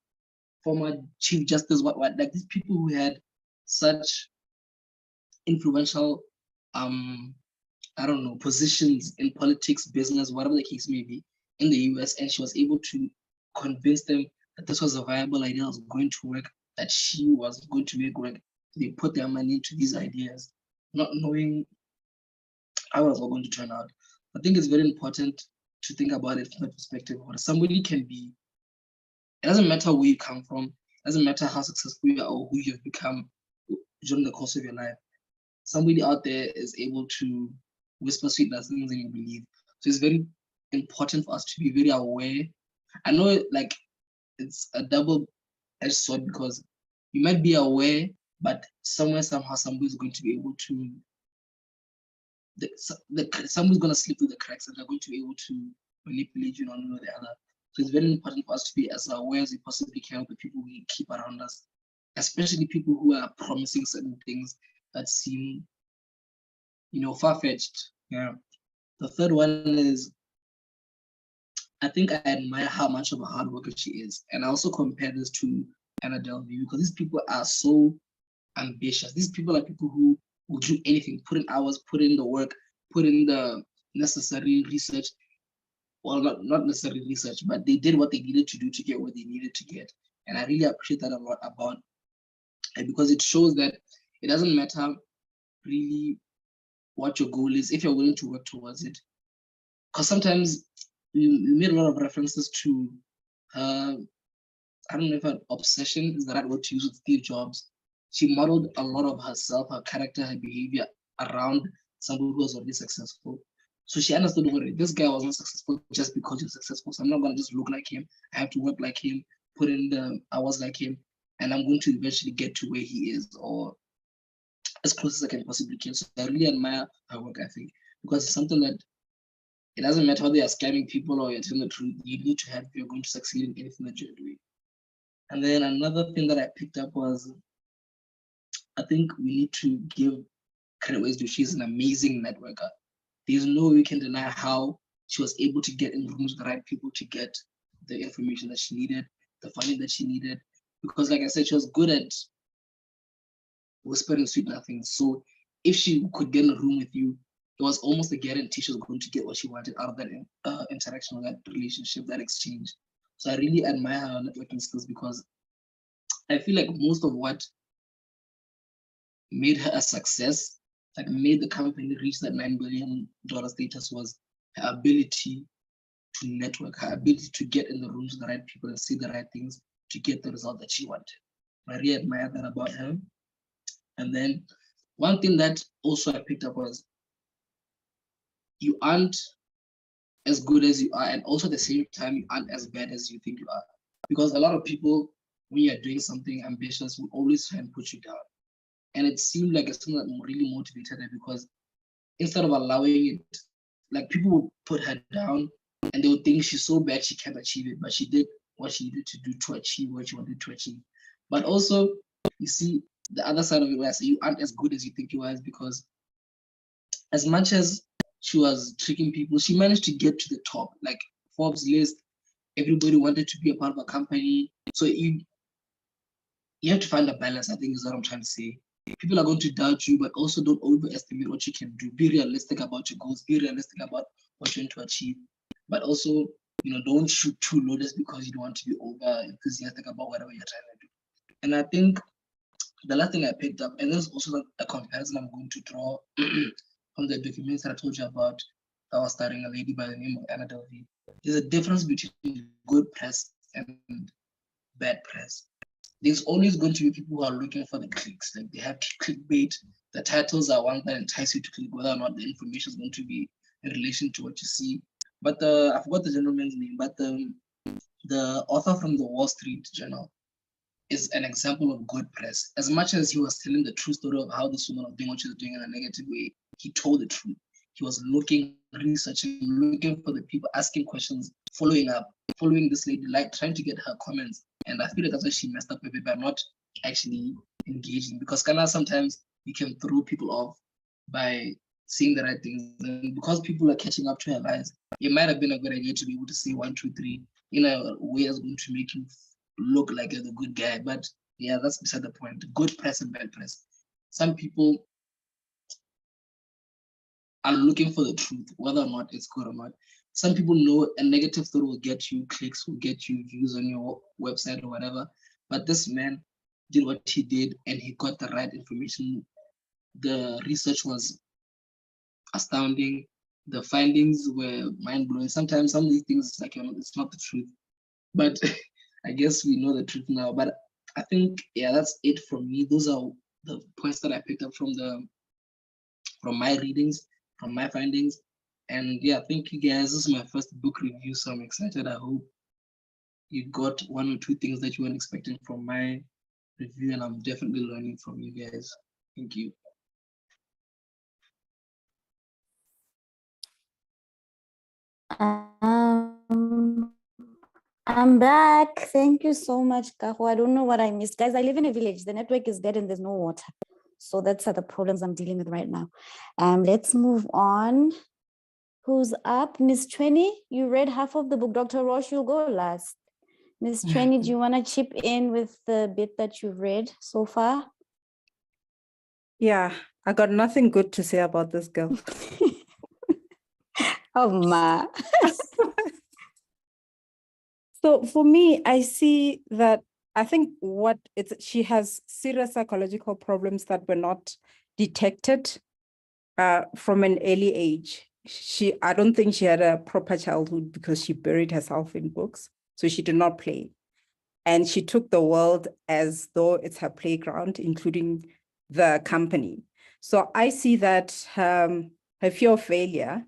former chief justice, like these people who had such influential, positions in politics, business, whatever the case may be in the US. And she was able to convince them that this was a viable idea that was going to work, that she was going to make work. They put their money into these ideas, not knowing how it was all going to turn out. I think it's very important to think about it from the perspective of somebody can be, it doesn't matter where you come from, it doesn't matter how successful you are or who you've become during the course of your life. Somebody out there is able to whisper sweet nothings and you believe. So it's very important for us to be very aware. I know like it's a double-edged sword because you might be aware, but somewhere, somehow, somebody's going to be able to, someone's going to slip through the cracks and they're going to be able to manipulate you one way or the other. So it's very important for us to be as aware as we possibly can of the people we keep around us, especially people who are promising certain things that seem, far-fetched. Yeah. The third one is, I think I admire how much of a hard worker she is. And I also compare this to Anna Delvey because these people are so ambitious. These people are people who will do anything, put in hours, put in the work, put in the necessary research. Well, not necessarily research, but they did what they needed to do to get what they needed to get. And I really appreciate that a lot about it because it shows that it doesn't matter really what your goal is if you're willing to work towards it. Because sometimes we made a lot of references to her, I don't know if an obsession is the right word to use with Steve Jobs. She modeled a lot of herself, her character, her behavior around somebody who was already successful. So she understood what this guy wasn't successful just because he's successful. So I'm not going to just look like him. I have to work like him, put in the hours like him, and I'm going to eventually get to where he is or as close as I can possibly get. So I really admire her work ethic because it's something that it doesn't matter whether you're scamming people or you're telling the truth, you need to have if you're going to succeed in anything that you're doing. And then another thing that I picked up was, I think we need to give credit where it's due. She's an amazing networker. There's no way we can deny how she was able to get in rooms with the right people to get the information that she needed, the funding that she needed. Because like I said, she was good at whispering sweet nothings. So if she could get in a room with you, it was almost a guarantee she was going to get what she wanted out of that interaction, or that relationship, that exchange. So I really admire her networking skills because I feel like most of what made her a success, like made the company reach that $9 billion status, was her ability to network, her ability to get in the rooms with the right people and say the right things to get the result that she wanted. I really admire that about her. And then one thing that also I picked up was you aren't as good as you are, and also at the same time, you aren't as bad as you think you are. Because a lot of people, when you're doing something ambitious, will always try and put you down. And it seemed like it's something that really motivated her because instead of allowing it, like people would put her down and they would think she's so bad she can't achieve it, but she did what she needed to do to achieve what she wanted to achieve. But also, you see the other side of it where I say you aren't as good as you think you are, is because as much as she was tricking people, she managed to get to the top. Like Forbes list, everybody wanted to be a part of a company. So you have to find a balance, I think is what I'm trying to say. People are going to doubt you, but also don't overestimate what you can do. Be realistic about your goals, be realistic about what you're going to achieve. But also, don't shoot too low just because you don't want to be over enthusiastic about whatever you're trying to do. And I think the last thing I picked up, and there's also a comparison I'm going to draw from the documents that I told you about that was starring a lady by the name of Anna Delvey. There's a difference between good press and bad press. There's always going to be people who are looking for the clicks. Like they have clickbait. The titles are ones that entice you to click, whether or not the information is going to be in relation to what you see. But I forgot the gentleman's name, but the author from the Wall Street Journal is an example of good press. As much as he was telling the true story of how this woman was doing what she was doing in a negative way, he told the truth. He was looking, researching, looking for the people, asking questions, following up, following this lady, like trying to get her comments. And I feel like that's why she messed up a bit by not actually engaging. Because kind of sometimes you can throw people off by saying the right things. And because people are catching up to her lies, it might have been a good idea to be able to say 1, 2, 3 in a way that's going to make you look like you're the good guy. But yeah, that's beside the point. Good press and bad press. Some people are looking for the truth, whether or not it's good or not. Some people know a negative thought will get you clicks, will get you views on your website or whatever. But this man did what he did and he got the right information. The research was astounding. The findings were mind-blowing. Sometimes some of these things, like, it's not the truth. But I guess we know the truth now. But I think, yeah, that's it from me. Those are the points that I picked up from my readings, from my findings. And yeah, thank you guys. This is my first book review, so I'm excited. I hope you got 1 or 2 things that you weren't expecting from my review, and I'm definitely learning from you guys. Thank you. I'm back. Thank you so much, Kaho. I don't know what I missed. Guys, I live in a village. The network is dead and there's no water. So that's the problems I'm dealing with right now. Let's move on. Who's up? Miss Trini, you read half of the book. Dr. Roche, you'll go last. Miss Trini, do you want to chip in with the bit that you've read so far? Yeah, I got nothing good to say about this girl. Oh, ma. So for me, I see that I think she has serious psychological problems that were not detected from an early age. I don't think she had a proper childhood because she buried herself in books. So she did not play. And she took the world as though it's her playground, including the company. So I see that her fear of failure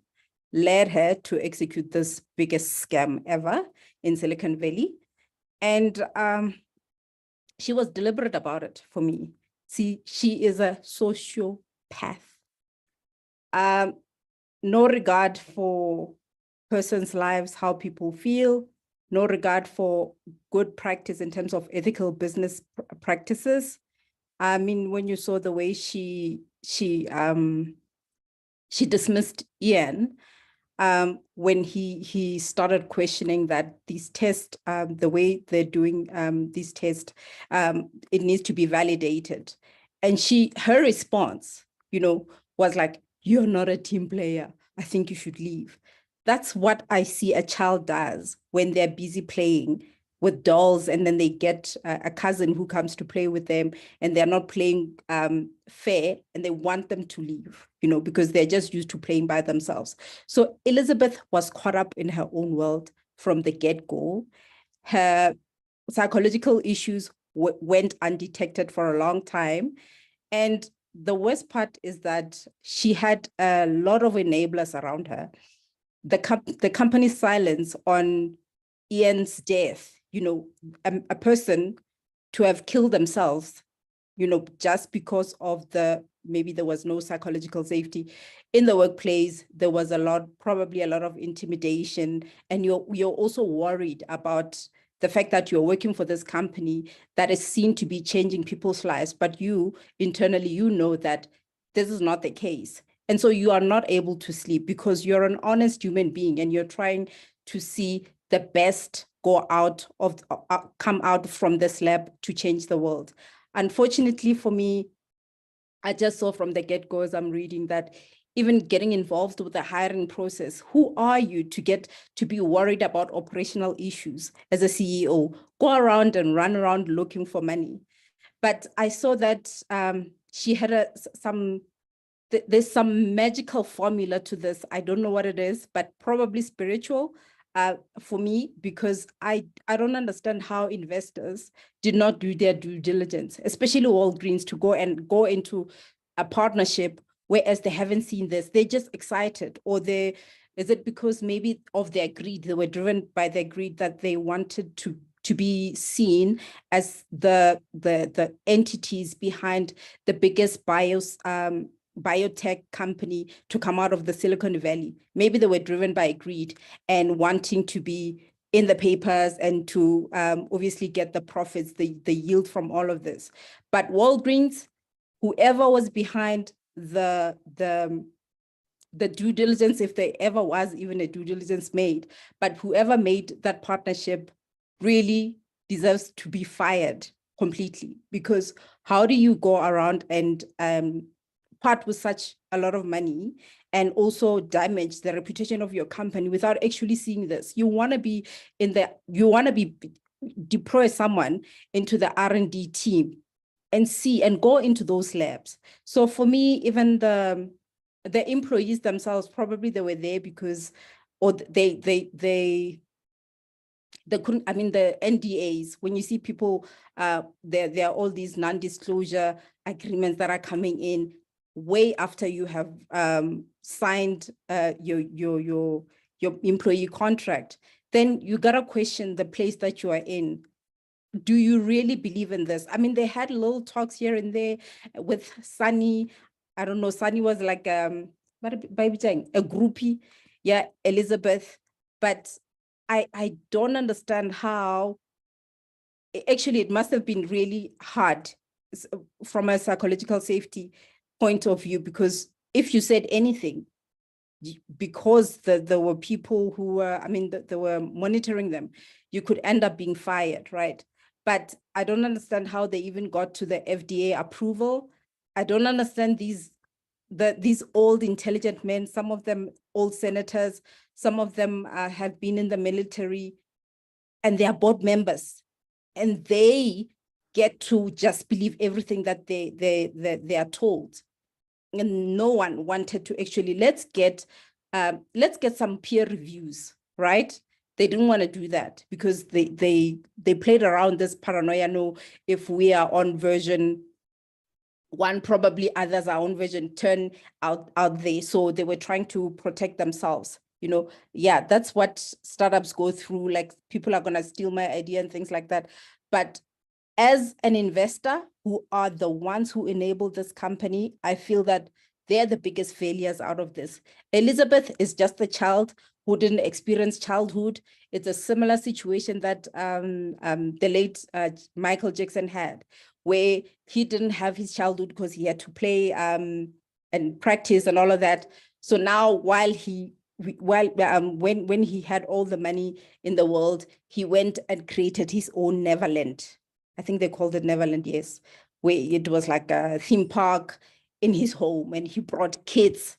led her to execute this biggest scam ever in Silicon Valley. And she was deliberate about it for me. See, she is a sociopath. No regard for persons' lives, how people feel, no regard for good practice in terms of ethical business practices. I mean, when you saw the way she dismissed Ian, when he started questioning that these tests, the way they're doing these tests, it needs to be validated. And her response, was like, "You're not a team player. I think you should leave." That's what I see a child does when they're busy playing with dolls, and then they get a cousin who comes to play with them, and they're not playing fair, and they want them to leave, because they're just used to playing by themselves. So Elizabeth was caught up in her own world from the get-go. Her psychological issues went undetected for a long time. And the worst part is that she had a lot of enablers around her. The company's silence on Ian's death, a person to have killed themselves, just because of maybe there was no psychological safety in the workplace. There was probably a lot of intimidation, and you're also worried about the fact that you're working for this company that is seen to be changing people's lives, but you internally, that this is not the case. And so you are not able to sleep because you're an honest human being and you're trying to see the best come out from this lab to change the world. Unfortunately for me, I just saw from the get-go as I'm reading that even getting involved with the hiring process, who are you to be worried about operational issues as a CEO? Go around and run around looking for money. But I saw that she had there's some magical formula to this. I don't know what it is, but probably spiritual for me, because I don't understand how investors did not do their due diligence, especially Walgreens, to go into a partnership, whereas they haven't seen this. They're just excited, or they Is it because maybe of their greed? They were driven by their greed, that they wanted to be seen as the entities behind the biggest biotech company to come out of the Silicon Valley. Maybe they were driven by greed and wanting to be in the papers and to obviously get the profits, the yield from all of this. But Walgreens, whoever was behind the due diligence, if there ever was even a due diligence made, but whoever made that partnership really deserves to be fired completely, because how do you go around and part with such a lot of money and also damage the reputation of your company without actually seeing this? You want to be deploy someone into the R&D team and see and go into those labs. So for me, even the employees themselves, probably they were there because, or they couldn't, I mean, the NDAs, when you see people, there are all these non-disclosure agreements that are coming in way after you have signed your employee contract, then you gotta question the place that you are in. Do you really believe in this? I mean, they had little talks here and there with Sunny. I don't know, Sunny was like a groupie, yeah, Elizabeth, but I don't understand how, actually it must have been really hard from a psychological safety point of view, because if you said anything, because there were people who were, I mean, they were monitoring them, you could end up being fired, right? But I don't understand how they even got to the FDA approval. I don't understand these old intelligent men, some of them old senators, some of them have been in the military, and they are board members, and they get to just believe everything that they are told. And no one wanted to actually, let's get some peer reviews, right? They didn't want to do that because they played around this paranoia. No, if we are on version 1, probably others are on version 10 out there. So they were trying to protect themselves. You know, yeah, that's what startups go through. Like, people are gonna steal my idea and things like that. But as an investor, who are the ones who enable this company, I feel that they're the biggest failures out of this. Elizabeth is just a child who didn't experience childhood. It's a similar situation that the late Michael Jackson had, where he didn't have his childhood because he had to play and practice and all of that. So now, when he had all the money in the world, he went and created his own Neverland. I think they called it Neverland, yes, where it was like a theme park in his home, and he brought kids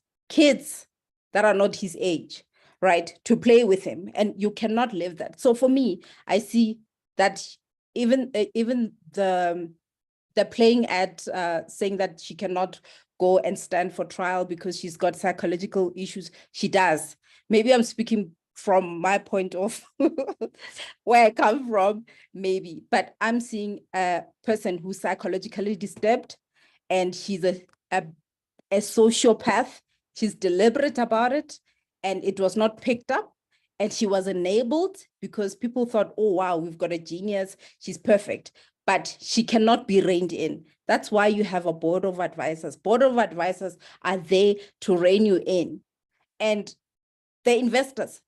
that are not his age, right, to play with him, and you cannot live that. So for me, I see that even the playing at saying that she cannot go and stand for trial because she's got psychological issues. She does. Maybe I'm speaking from my point of where I come from, maybe, but I'm seeing a person who's psychologically disturbed, and she's a sociopath. She's deliberate about it, and it was not picked up, and she was enabled because people thought, oh, wow, we've got a genius. She's perfect, but she cannot be reined in. That's why you have a board of advisors. Board of advisors are there to rein you in. And the investors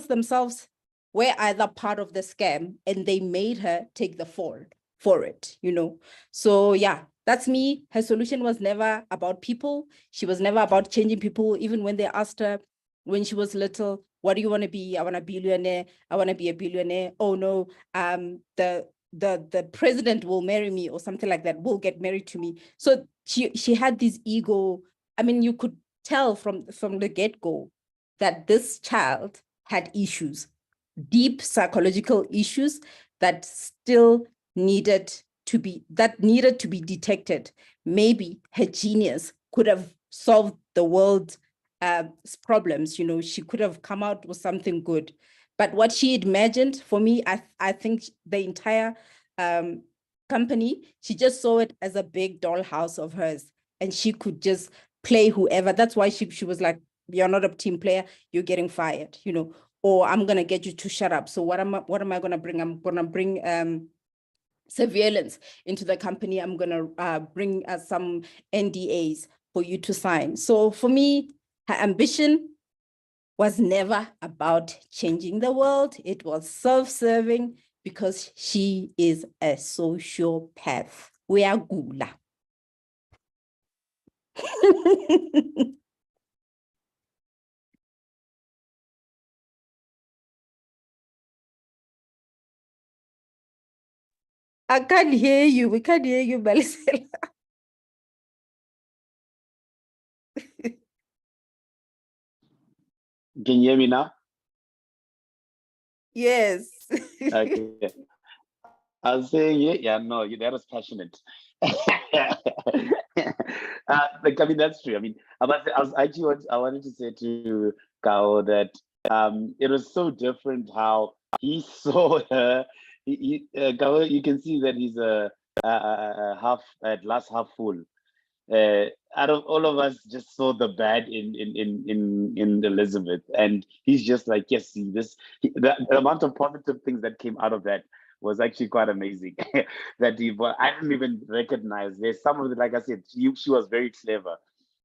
themselves were either part of the scam, and they made her take the fall for it, you know? So yeah, that's me. Her solution was never about people. She was never about changing people. Even when they asked her when she was little, what do you want to be? I want to be a billionaire. I want to be a billionaire. Oh no, the president will marry me, or something like that, will get married to me. So she had this ego. I mean, you could tell from the get-go that this child had issues, deep psychological issues that still needed to be detected. Maybe her genius could have solved the world's problems. You know, she could have come out with something good. But what she imagined, for me, I think the entire company, she just saw it as a big dollhouse of hers, and she could just play whoever. That's why she was like, you're not a team player, you're getting fired, you know, or I'm going to get you to shut up. So what am I going to bring? I'm going to bring surveillance into the company. I'm going to bring some NDAs for you to sign. So for me, her ambition was never about changing the world. It was self-serving because she is a sociopath. We are gula. I can't hear you. We can't hear you, Belisela. Can you hear me now? Yes. Okay. I was saying, yeah, no, that was passionate. Like, I mean, that's true. I mean, I was actually I wanted to say to Kao that it was so different how he saw her. Kao, you can see that he's a half at last half full. Out of all of us, just saw the bad in Elizabeth, and he's just like, yes, see this. The amount of positive things that came out of that was actually quite amazing. That I didn't even recognize. There's some of it, like I said, she was very clever,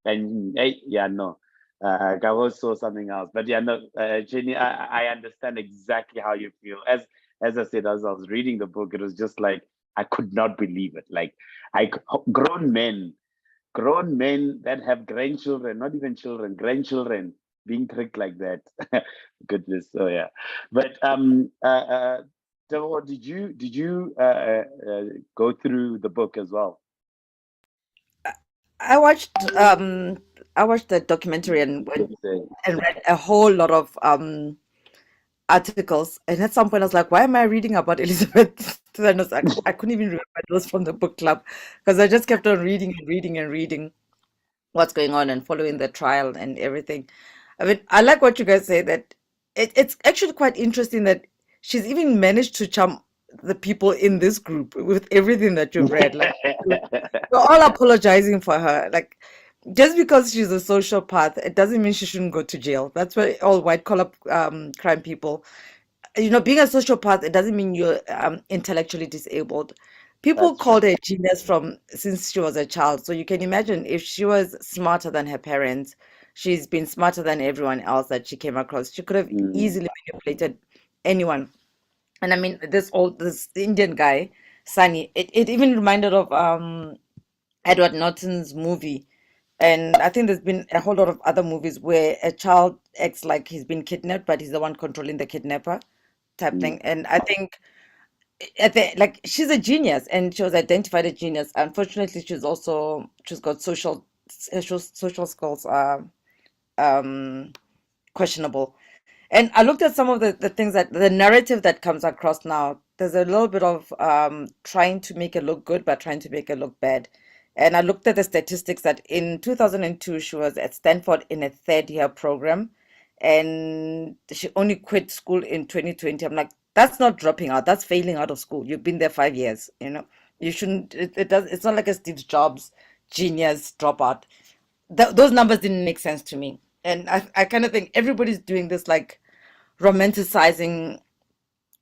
and yeah, no, Gabo saw something else. But yeah, no, Jenny, I understand exactly how you feel. As I said, as I was reading the book, it was just like I could not believe it. Like grown men that have grandchildren, not even children, grandchildren being tricked like that. Goodness. So yeah. But Devo, did you go through the book as well? I watched the documentary and read a whole lot of articles, and at some point I was like, why am I reading about Elizabeth Theranos? I couldn't even remember it was from the book club, because I just kept on reading and reading and reading what's going on and following the trial and everything. I mean, I like what you guys say, that it's actually quite interesting that she's even managed to charm the people in this group with everything that you've read. Like, we're all apologizing for her. Like, just because she's a sociopath, it doesn't mean she shouldn't go to jail. That's why all white collar crime people, being a sociopath, it doesn't mean you're intellectually disabled. People That's true. called her a genius from since she was a child. So you can imagine, if she was smarter than her parents, she's been smarter than everyone else that she came across. She could have easily manipulated anyone. And I mean, this Indian guy, Sunny, it even reminded of Edward Norton's movie. And I think there's been a whole lot of other movies where a child acts like he's been kidnapped, but he's the one controlling the kidnapper type thing. And I think like, she's a genius, and she was identified a genius. Unfortunately, she's got social skills are questionable. And I looked at some of the things, that the narrative that comes across now. There's a little bit of trying to make it look good, but trying to make it look bad. And I looked at the statistics that in 2002, she was at Stanford in a third-year program, and she only quit school in 2020. I'm like, that's not dropping out. That's failing out of school. You've been there 5 years. You shouldn't. It's not like a Steve Jobs genius dropout. Those numbers didn't make sense to me. And I kind of think everybody's doing this, like, romanticizing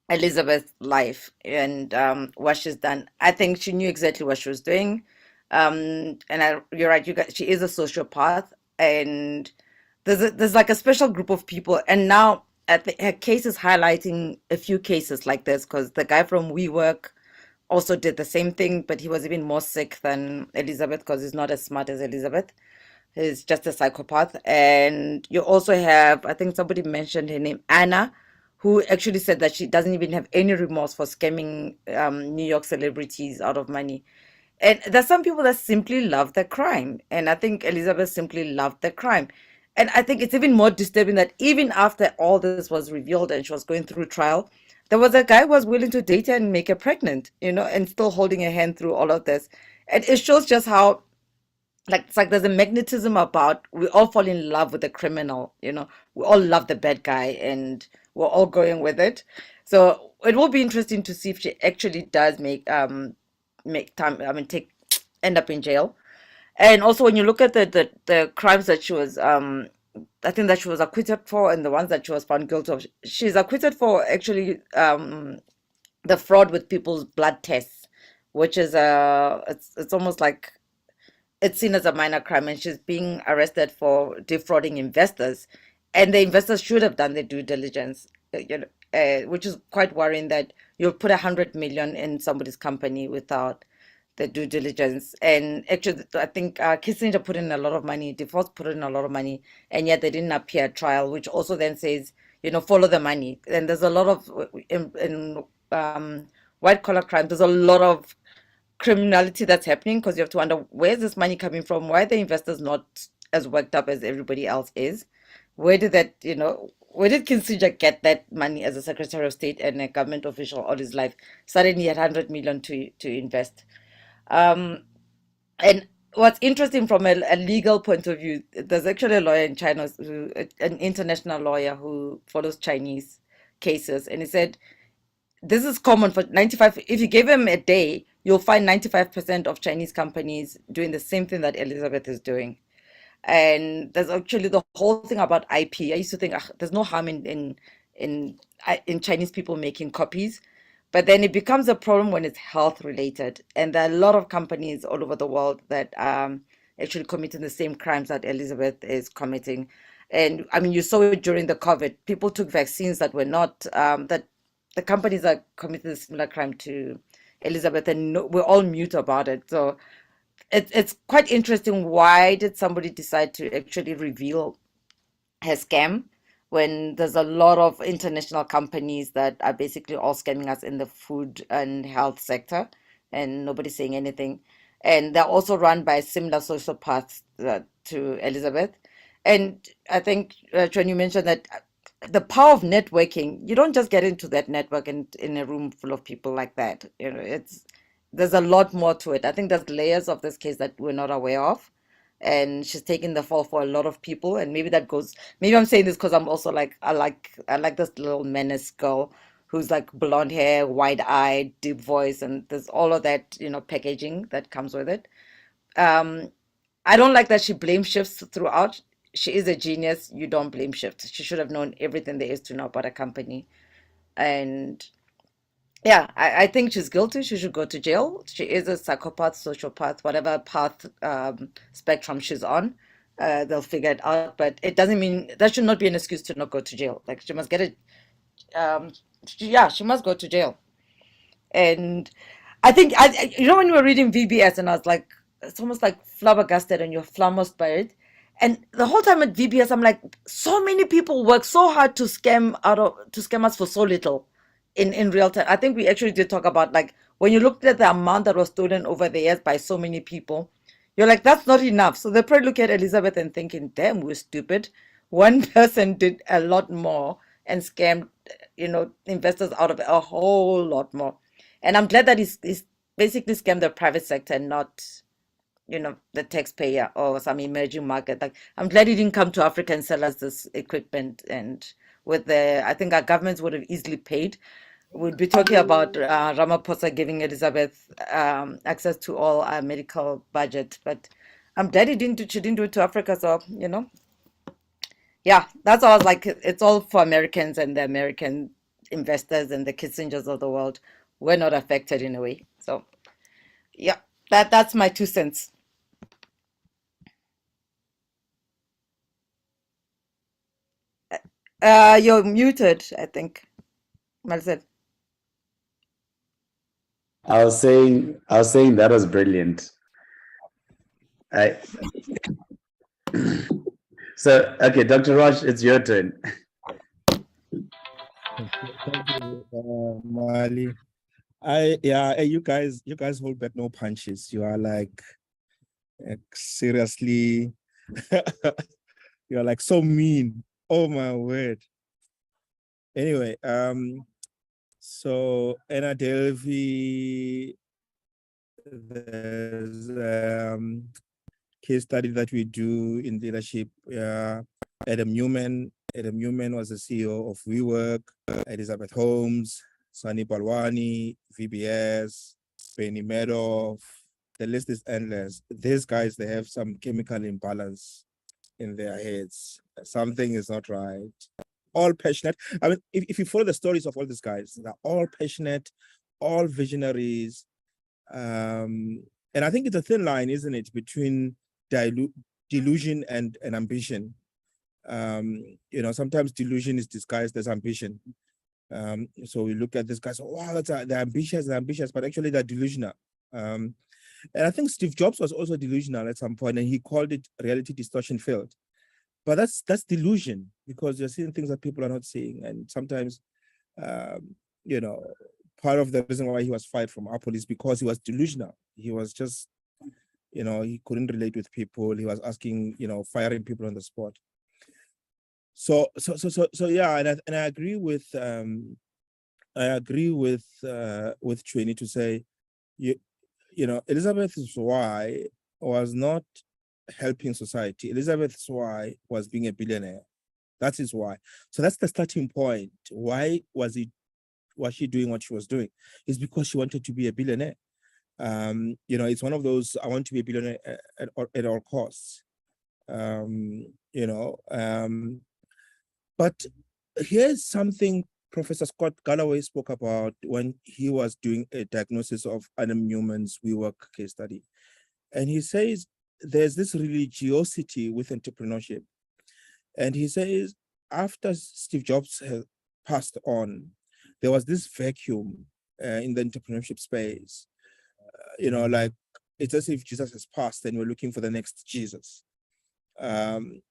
Elizabeth's life and what she's done. I think she knew exactly what she was doing. You're right. She is a sociopath, and there's like a special group of people. And now her case is highlighting a few cases like this, because the guy from WeWork also did the same thing, but he was even more sick than Elizabeth, because he's not as smart as Elizabeth. He's just a psychopath. And you also have, I think somebody mentioned her name, Anna, who actually said that she doesn't even have any remorse for scamming New York celebrities out of money. And there's some people that simply love the crime. And I think Elizabeth simply loved the crime. And I think it's even more disturbing that even after all this was revealed and she was going through trial, there was a guy who was willing to date her and make her pregnant, and still holding her hand through all of this. And it shows just how, like, it's like there's a magnetism about, we all fall in love with the criminal, we all love the bad guy, and we're all going with it. So it will be interesting to see if she actually does make time, I mean, end up in jail. And also, when you look at the crimes that she was I think that she was acquitted for, and the ones that she was found guilty of. She's acquitted for actually the fraud with people's blood tests, which is it's almost like it's seen as a minor crime, and she's being arrested for defrauding investors, and the investors should have done their due diligence, which is quite worrying that you'll put 100 million in somebody's company without the due diligence. And actually, I think Kissinger put in a lot of money, defaults put in a lot of money, and yet they didn't appear at trial, which also then says, follow the money. And there's a lot of, in white collar crime, there's a lot of criminality that's happening because you have to wonder, where's this money coming from? Why are the investors not as worked up as everybody else is? Where did where did Kissinger get that money as a Secretary of State and a government official all his life? Suddenly he had 100 million to invest. And what's interesting from a legal point of view, there's actually a lawyer in China, an international lawyer who follows Chinese cases, and he said, this is common for 95. If you give him a day, you'll find 95% of Chinese companies doing the same thing that Elizabeth is doing. And there's actually the whole thing about IP. I used to think there's no harm in Chinese people making copies, but then it becomes a problem when it's health related. And there are a lot of companies all over the world that actually committing the same crimes that Elizabeth is committing. And I mean, you saw it during the COVID. People took vaccines that were not that the companies are committing a similar crime to Elizabeth, and we're all mute about it. So it's quite interesting. Why did somebody decide to actually reveal her scam when there's a lot of international companies that are basically all scamming us in the food and health sector, and nobody's saying anything? And they're also run by similar sociopaths to Elizabeth. And I think, when you mentioned that the power of networking, you don't just get into that network in a room full of people like that. There's a lot more to it. I think there's layers of this case that we're not aware of, and she's taking the fall for a lot of people. And maybe I'm saying this because I'm also like, I like this little menace girl who's like blonde hair, wide-eyed, deep voice, and there's all of that packaging that comes with it. I don't like that she blame shifts throughout. She is a genius. You don't blame shift. She should have known everything there is to know about a company. And yeah, I think she's guilty. She should go to jail. She is a psychopath, sociopath, whatever path spectrum she's on. They'll figure it out. But it doesn't mean that should not be an excuse to not go to jail. Like, she must get it. She must go to jail. And I think when you were reading VBS, and I was like, it's almost like flabbergasted, and you're flummoxed by it. And the whole time at VBS, I'm like, so many people work so hard to scam us for so little in real time. I think we actually did talk about, like, when you looked at the amount that was stolen over the years by so many people, you're like, that's not enough. So they probably look at Elizabeth and thinking, damn, we're stupid. One person did a lot more and scammed, investors out of a whole lot more. And I'm glad that he's basically scammed the private sector and not, the taxpayer or some emerging market. Like, I'm glad he didn't come to Africa and sell us this equipment. And I think our governments would have easily paid. We'd be talking about Ramaphosa giving Elizabeth access to all our medical budget. But I'm glad she didn't do it to Africa. So, yeah, that's all I was like. It's all for Americans and the American investors and the Kissingers of the world. We're not affected in a way. So, yeah, that's my 2 cents. You're muted, I think, Marcel. I was saying that was brilliant. So, okay, Dr. Roche, it's your turn. Thank you, Mali. You guys hold back no punches. You are like seriously, you're like so mean. Oh my word. Anyway, so Anna Delvey, there's case study that we do in leadership. Adam Newman was the CEO of WeWork. Elizabeth Holmes, Sunny Balwani, VBS, Benny Madoff. The list is endless. These guys, they have some chemical imbalance in their heads. Something is not right. All passionate. I mean, if you follow the stories of all these guys, they're all passionate, all visionaries. And I think it's a thin line, isn't it, between delusion and ambition. Sometimes delusion is disguised as ambition. So we look at this guy, so wow, they're ambitious, but actually they're delusional. And I think Steve Jobs was also delusional at some point, and he called it reality distortion field. But that's delusion, because you're seeing things that people are not seeing. And sometimes, part of the reason why he was fired from Apple is because he was delusional. He was just, he couldn't relate with people. He was asking, firing people on the spot. So yeah, and I agree with Trini to say, Elizabeth's why was not helping society. Elizabeth's why was being a billionaire. That's his why. So that's the starting point. Why was she doing what she was doing? It's because she wanted to be a billionaire. It's one of those, I want to be a billionaire at all costs. But here's something Professor Scott Galloway spoke about when he was doing a diagnosis of Adam Newman's WeWork case study. And he says there's this religiosity with entrepreneurship. And he says after Steve Jobs had passed on, there was this vacuum in the entrepreneurship space. Like it's as if Jesus has passed and we're looking for the next Jesus. And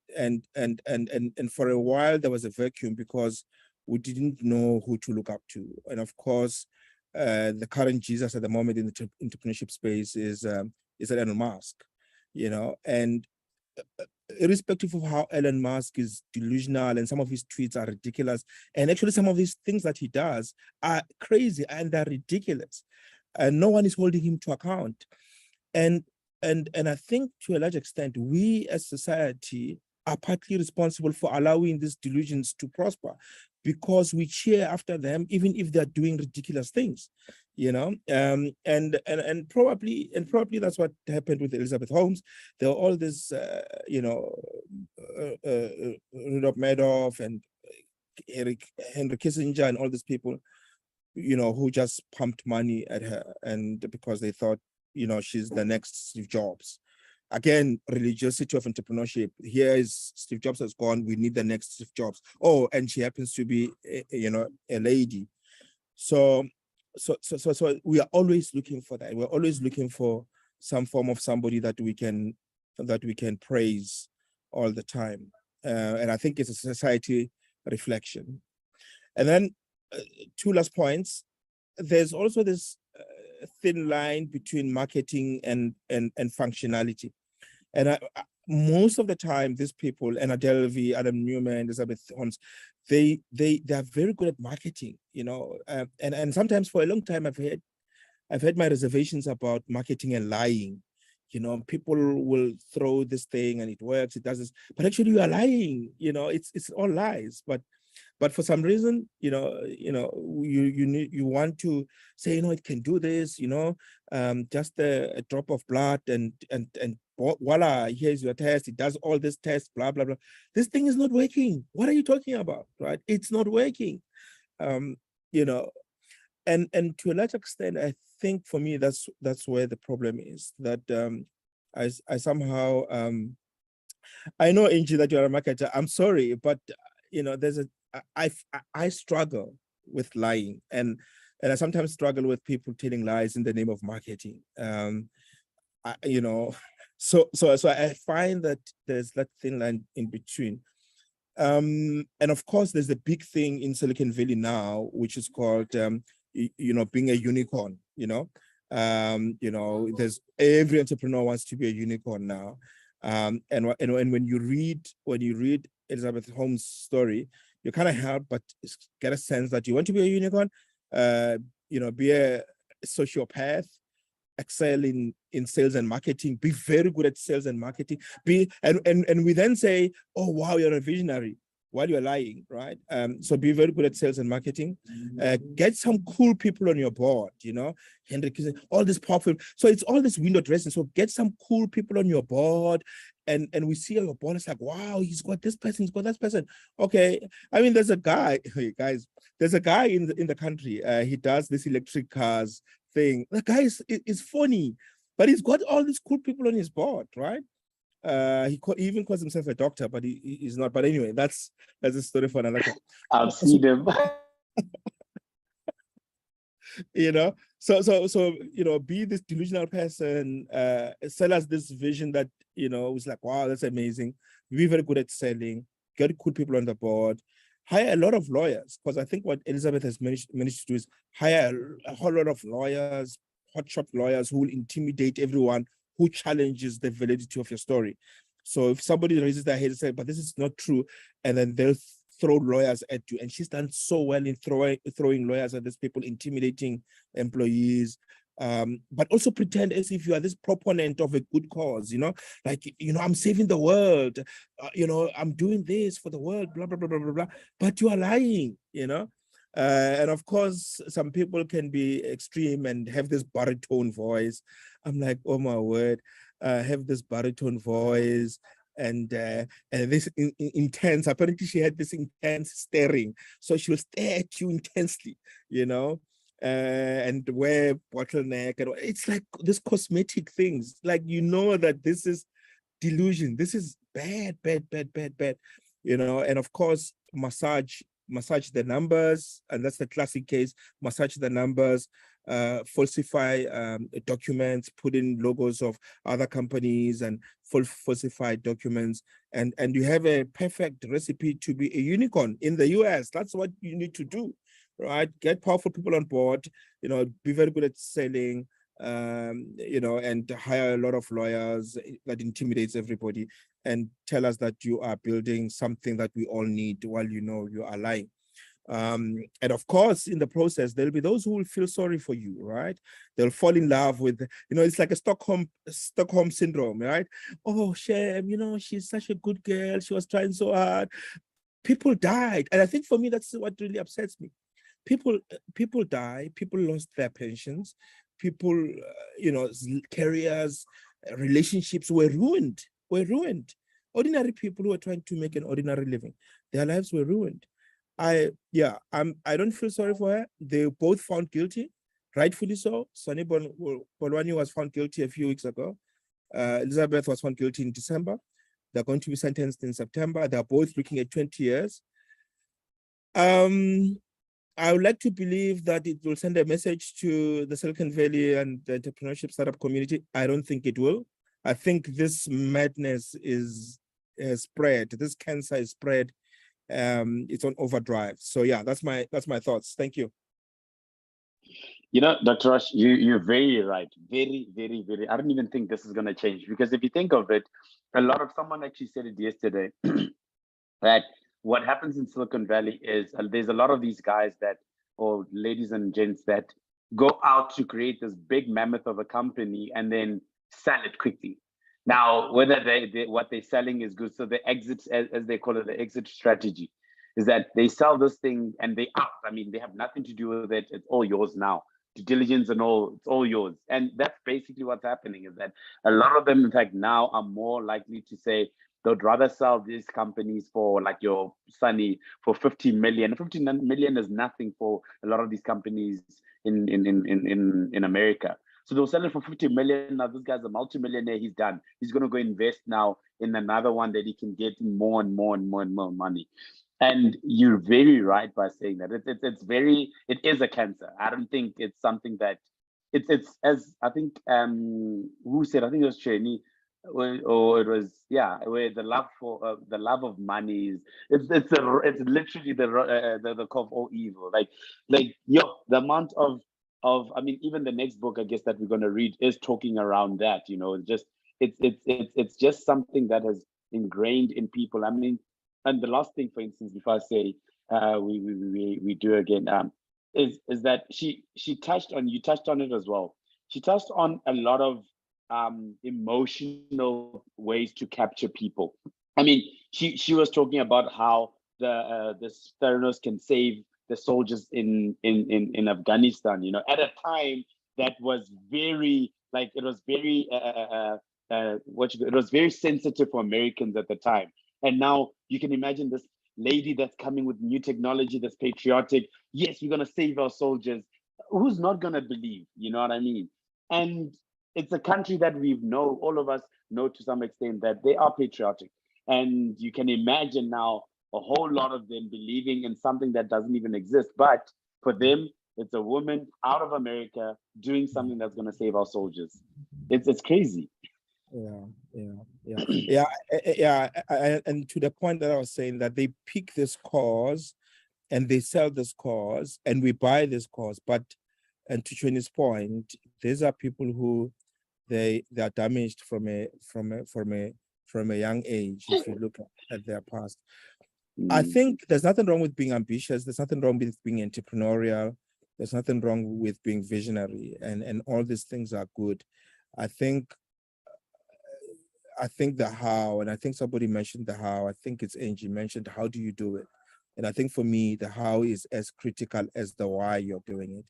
for a while there was a vacuum because we didn't know who to look up to. And of course, the current Jesus at the moment in the entrepreneurship space is Elon Musk, and irrespective of how Elon Musk is delusional and some of his tweets are ridiculous, and actually some of these things that he does are crazy and they're ridiculous, and no one is holding him to account. And I think to a large extent, we as society are partly responsible for allowing these delusions to prosper, because we cheer after them, even if they're doing ridiculous things, and probably that's what happened with Elizabeth Holmes. There were all this, Rudolph Madoff and Henry Kissinger and all these people, who just pumped money at her, and because they thought, she's the next Steve Jobs. Again, religiosity of entrepreneurship. Here is Steve Jobs has gone. We need the next Steve Jobs. Oh, and she happens to be, a lady. So we are always looking for that. We're always looking for some form of somebody that we can praise all the time. And I think it's a society reflection. And then two last points. There's also this thin line between marketing and functionality. And most of the time, these people, Anna Delvey, Adam Newman, Elizabeth Holmes, they are very good at marketing, and sometimes for a long time I've had my reservations about marketing and lying. People will throw this thing and it works, it does this, but actually you are lying. It's all lies. But for some reason, you want to say, it can do this, just a drop of blood and voila, here's your test. It does all this tests, blah, blah, blah. This thing is not working. What are you talking about, right? It's not working. And to a large extent, I think for me, that's where the problem is, that I somehow, I know, Angie, that you're a marketer. I'm sorry, but I struggle with lying, and I sometimes struggle with people telling lies in the name of marketing. So I find that there's that thin line in between. And of course, there's a big thing in Silicon Valley now, which is called being a unicorn. There's every entrepreneur wants to be a unicorn now. And when you read Elizabeth Holmes' story, you kind of help, but get a sense that you want to be a unicorn, be a sociopath, excel in sales and marketing, be very good at sales and marketing, and we then say, oh wow, you're a visionary. while you're lying, right? So be very good at sales and marketing. Get some cool people on your board, you know, Hendrik, all this powerful. So it's all this window dressing. So get some cool people on your board. And we see on your board, it's like, wow, he's got this person, he's got that person. Okay. I mean, there's a guy, hey guys, there's a guy in the country. He does this electric cars thing. The guy is funny, but he's got all these cool people on his board, right? He even calls himself a doctor, but he's not. But anyway, that's a story for another time. I've seen him. You know, so you know, be this delusional person. Sell us this vision that, you know, it's like, wow, that's amazing. Be very good at selling. Get cool people on the board. Hire a lot of lawyers, because I think what Elizabeth has managed to do is hire a whole lot of lawyers, hotshot lawyers who will intimidate everyone who challenges the validity of your story. So if somebody raises their head and says, but this is not true, and then they'll throw lawyers at you. And she's done so well in throwing lawyers at these people, intimidating employees, but also pretend as if you are this proponent of a good cause, you know, like, you know, I'm saving the world, you know, I'm doing this for the world, blah, blah, blah, blah, blah, blah. But you are lying, you know. And of course, some people can be extreme and have this baritone voice. I'm like, oh my word, have this baritone voice and this intense. Apparently, she had this intense staring, so she will stare at you intensely, you know, and wear bottleneck, and it's like this cosmetic things. Like, you know that this is delusion. This is bad, you know. And of course, massage the numbers, and that's the classic case. Massage the numbers, falsify documents, put in logos of other companies and falsify documents, and you have a perfect recipe to be a unicorn in the US. That's what you need to do, right? Get powerful people on board, you know, be very good at selling, you know, and hire a lot of lawyers that intimidates everybody, and tell us that you are building something that we all need while you know you are lying. And of course, in the process, there'll be those who will feel sorry for you, right? They'll fall in love with, you know, it's like a Stockholm syndrome, right? Oh, shame, you know, she's such a good girl. She was trying so hard. People died. And I think for me, that's what really upsets me. People die, people lost their pensions, people, you know, careers, relationships were ruined. Ordinary people who were trying to make an ordinary living, their lives were ruined. I don't feel sorry for her. They both found guilty, rightfully so. Sonny Bolwani was found guilty a few weeks ago. Elizabeth was found guilty in December. They're going to be sentenced in September. They're both looking at 20 years. I would like to believe that it will send a message to the Silicon Valley and the entrepreneurship startup community. I don't think it will. I think this madness is spread. This cancer is spread. It's on overdrive. So yeah, that's my thoughts. Thank you. You know, Dr. Rush, you're very right. Very, very, very. I don't even think this is going to change, because if you think of it, someone actually said it yesterday, that what happens in Silicon Valley is there's a lot of these guys that, or ladies and gents, that go out to create this big mammoth of a company and then sell it quickly. Now, whether what they're selling is good, so the exits, as they call it, the exit strategy, is that they sell this thing and they out. I mean, they have nothing to do with it. It's all yours now. Due diligence and all, it's all yours. And that's basically what's happening, is that a lot of them, in fact, now are more likely to say they'd rather sell these companies for, like your Sunny, for 50 million. 50 million is nothing for a lot of these companies in America. So they'll sell it for 50 million. Now this guy's a multimillionaire. He's done. He's going to go invest now in another one that he can get more and more money. And you're very right by saying that it is a cancer. I don't think it's something that it's as I think who said, I think it was Cheney, or it was, yeah, where the love of money is it's literally the core of all evil. Like the amount of I mean, even the next book, I guess, that we're going to read is talking around that. You know, it's just something that has ingrained in people. I mean, and the last thing, for instance, before I say we do again, is that you touched on it as well. She touched on a lot of emotional ways to capture people. I mean, she was talking about how this Theranos can save the soldiers in Afghanistan. You know, at a time that was very it was very it was very sensitive for Americans at the time. And now you can imagine this lady that's coming with new technology that's patriotic. Yes, we're gonna save our soldiers. Who's not gonna believe? You know what I mean? And it's a country that all of us know to some extent that they are patriotic. And you can imagine now a whole lot of them believing in something that doesn't even exist. But for them, it's a woman out of America doing something that's going to save our soldiers. It's crazy. Yeah. And to the point that I was saying, that they pick this cause and they sell this cause and we buy this cause. But, and to Chuni's point, these are people who they are damaged from a young age. If you look at their past, I think there's nothing wrong with being ambitious. There's nothing wrong with being entrepreneurial. There's nothing wrong with being visionary, and all these things are good. I think the how, and I think somebody mentioned the how. I think it's Angie mentioned, how do you do it? And I think for me, the how is as critical as the why you're doing it.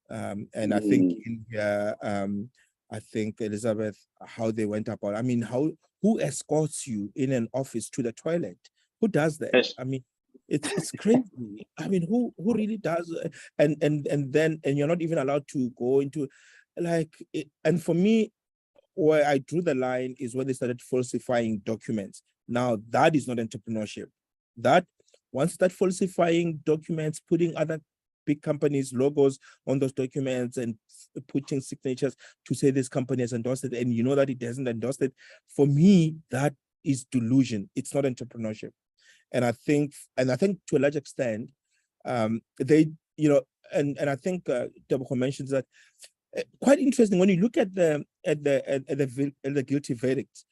And I think in here, I think Elizabeth, how they went about. I mean, who escorts you in an office to the toilet? Who does that? Yes. I mean, it's crazy. I mean, who really does? And you're not even allowed to go into, and for me, where I drew the line is when they started falsifying documents. Now that is not entrepreneurship. That once you start falsifying documents, putting other big companies' logos on those documents and putting signatures to say this company has endorsed it, and you know that it hasn't endorsed it, for me, that is delusion. It's not entrepreneurship. And I think to a large extent, they, you know, and I think Deborah mentions that quite interesting when you look at the guilty verdict.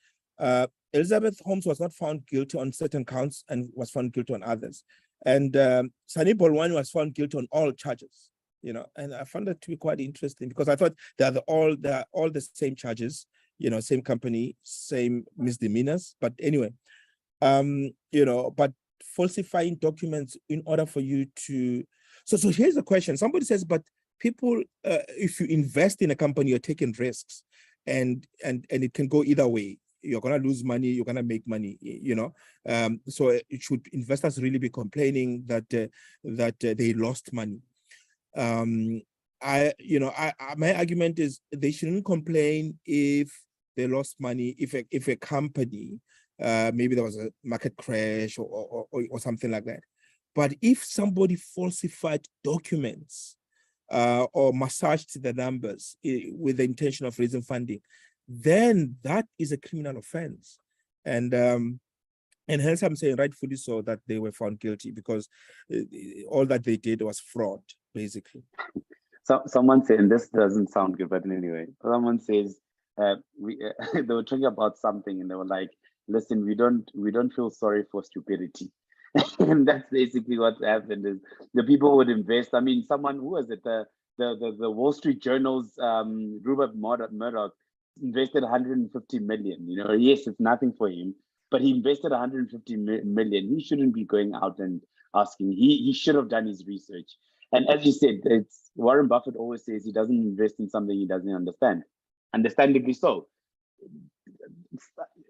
Elizabeth Holmes was not found guilty on certain counts and was found guilty on others, and Sani Bolwani was found guilty on all charges. You know, and I found that to be quite interesting because I thought they are all the same charges. You know, same company, same misdemeanors. But anyway, you know, but falsifying documents in order for you to. So here's the question. Somebody says, but people, if you invest in a company, you're taking risks, and it can go either way. You're gonna lose money, you're gonna make money, you know. So it should investors really be complaining that they lost money? My argument is they shouldn't complain if they lost money, if a company, maybe there was a market crash or something like that. But if somebody falsified documents or massaged the numbers with the intention of raising funding, then that is a criminal offense. And hence I'm saying rightfully so that they were found guilty, because all that they did was fraud, basically. So someone said, and this doesn't sound good, but anyway, someone says they were talking about something and they were like, listen, we don't feel sorry for stupidity. And that's basically what happened, is the people would invest. I mean, someone, who was it? The Wall Street Journal's Rupert Murdoch invested 150 million. You know, yes, it's nothing for him, but he invested 150 million. He shouldn't be going out and asking. He should have done his research. And as you said, it's Warren Buffett always says he doesn't invest in something he doesn't understand. Understandably so.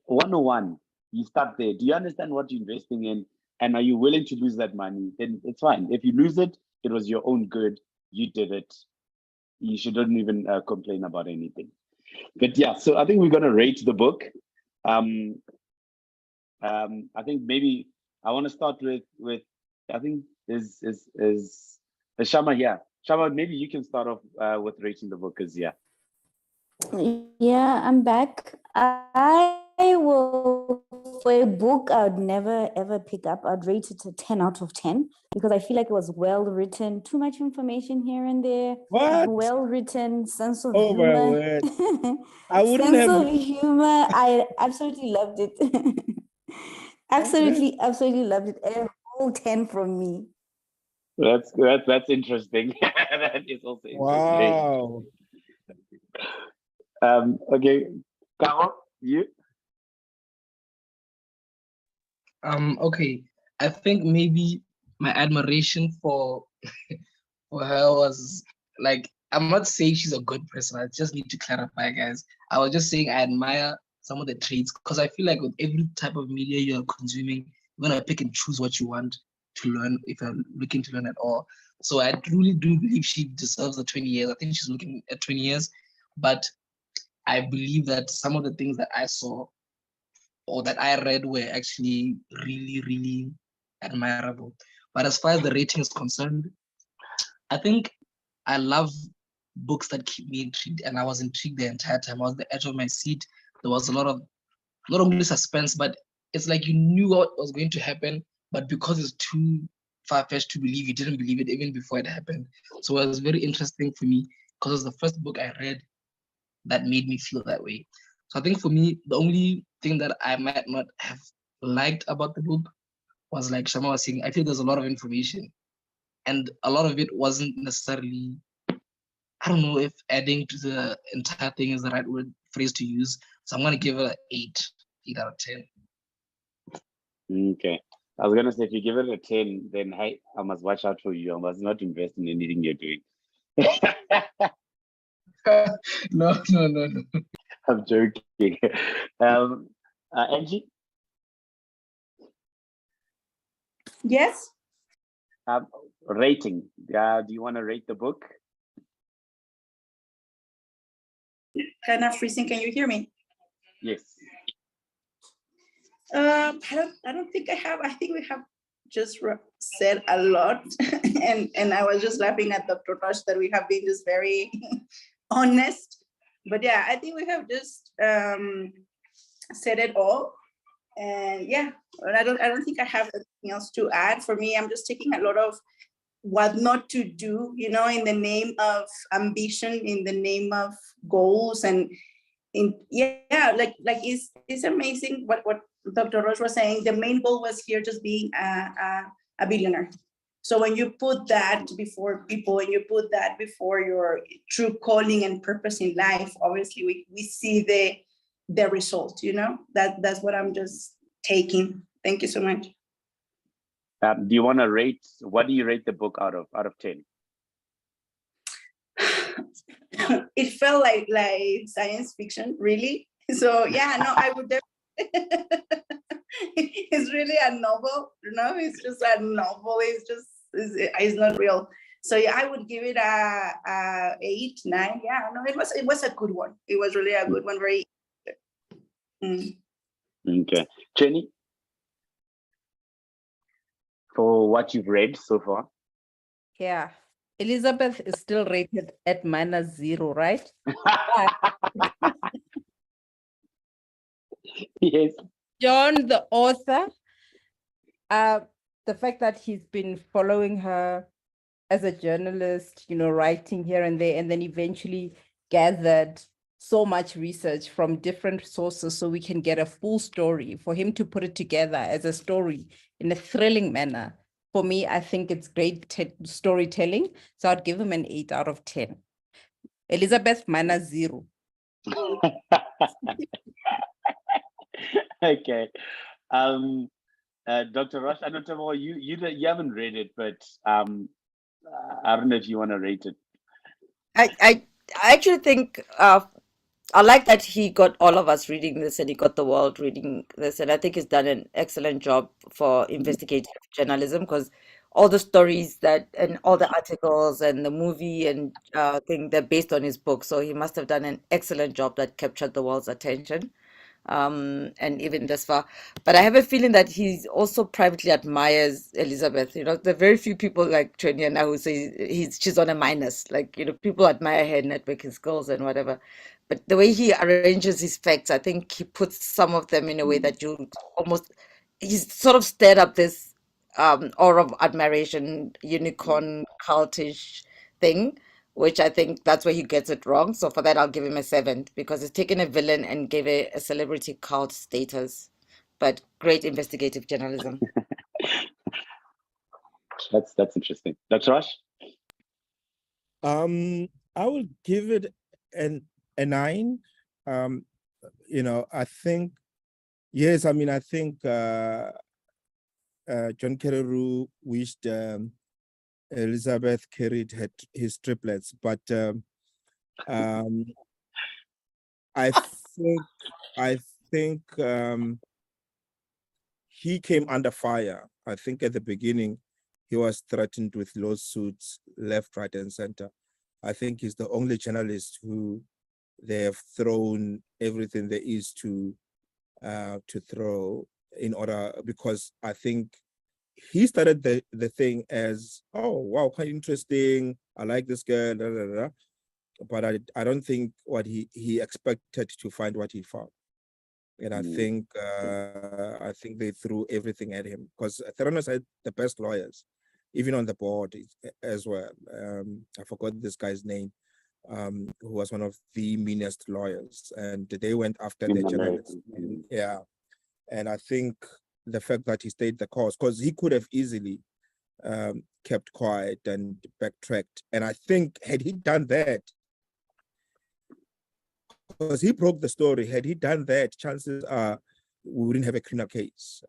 101, you start there. Do you understand what you're investing in? And are you willing to lose that money? Then it's fine. If you lose it, it was your own good. You did it. You shouldn't even complain about anything. But yeah, so I think we're going to rate the book. I think maybe I want to start with I think is Shama here. Shama, maybe you can start off with rating the book, because yeah, I'm back. I will, for a book I would never ever pick up, I'd rate it a 10 out of 10, because I feel like it was well written, too much information here and there. What? Well written, sense of Oh, humor. my word. I wouldn't Sense have. of humor. I absolutely loved it. Absolutely loved it. A whole 10 from me. that's interesting. That is also interesting. Wow. Okay, Carol, you. Okay. I think maybe my admiration for for her was like, I'm not saying she's a good person. I just need to clarify, guys. I was just saying I admire some of the traits because I feel like with every type of media you're consuming, you're gonna pick and choose what you want to learn if you're looking to learn at all. So I truly do believe she deserves the 20 years. I think she's looking at 20 years, but I believe that some of the things that I saw or that I read were actually really, really admirable. But as far as the rating is concerned, I think I love books that keep me intrigued, and I was intrigued the entire time. I was at the edge of my seat. There was not only suspense, but it's like you knew what was going to happen, but because it's too far-fetched to believe, you didn't believe it even before it happened. So it was very interesting for me because it was the first book I read that made me feel that way. So I think for me, the only thing that I might not have liked about the book was, like Shama was saying, I feel there's a lot of information and a lot of it wasn't necessarily, I don't know if adding to the entire thing is the right phrase to use. So I'm going to give it an 8 out of 10. Okay. I was going to say, if you give it a 10, then I must watch out for you. I must not invest in anything you're doing. No. I'm joking. Angie? Yes. Rating. Do you want to rate the book? Kind of freezing. Can you hear me? Yes. I don't think I have. I think we have just said a lot, and I was just laughing at Dr. Rush that we have been just very honest. But yeah, I think we have just said it all. And yeah, I don't think I have anything else to add. For me, I'm just taking a lot of what not to do, in the name of ambition, in the name of goals, and it's amazing what Dr. Roche was saying. The main goal was here just being a billionaire. So when you put that before people and you put that before your true calling and purpose in life, obviously we see the result, that's what I'm just taking. Thank you so much. Do you want to rate, what do you rate the book out of 10? It felt like science fiction, really. So yeah, no, I would definitely. It's really a novel, it's just a novel. It's not real. So yeah, I would give it a 8, 9. Yeah, no, it was a good one. It was really a good one. Very. Okay, Jenny, for what you've read so far. Yeah, Elizabeth is still rated at -0, right? Yes. John, the author, the fact that he's been following her as a journalist, writing here and there, and then eventually gathered so much research from different sources so we can get a full story, for him to put it together as a story in a thrilling manner. For me, I think it's great storytelling. So I'd give him an 8 out of 10. Elizabeth, -0. Okay. Dr. Rush, I don't know, you haven't read it, but I don't know if you want to rate it. I actually think I like that he got all of us reading this and he got the world reading this, and I think he's done an excellent job for investigative journalism, because all the stories and all the articles and the movie and thing, they're based on his book, so he must have done an excellent job that captured the world's attention. And even this far. But I have a feeling that he also privately admires Elizabeth. There are very few people like Trini and I who say she's on a minus. Like, people admire her networking skills and whatever. But the way he arranges his facts, I think he puts some of them in a way that he's sort of stirred up this aura of admiration, unicorn cultish thing, which I think that's where he gets it wrong. So for that, I'll give him a 7, because he's taken a villain and gave it a celebrity cult status. But great investigative journalism. That's interesting. Dr. Rush? I will give it a 9. I think, yes, I mean, I think John Carreyrou wished Elizabeth carried his triplets, but I think he came under fire. I think at the beginning, he was threatened with lawsuits left, right, and center. I think he's the only journalist who they have thrown everything there is to throw in order, because I think he started the thing as, oh, wow, quite interesting. I like this girl, da, da, da. But I don't think what he expected to find what he found. And I think they threw everything at him, because Theranos had the best lawyers, even on the board as well. I forgot this guy's name, who was one of the meanest lawyers, and they went after the journalists. Yeah, and I think the fact that he stayed the course, because he could have easily kept quiet and backtracked. And I think had he done that, because he broke the story, had he done that, chances are we wouldn't have a criminal case.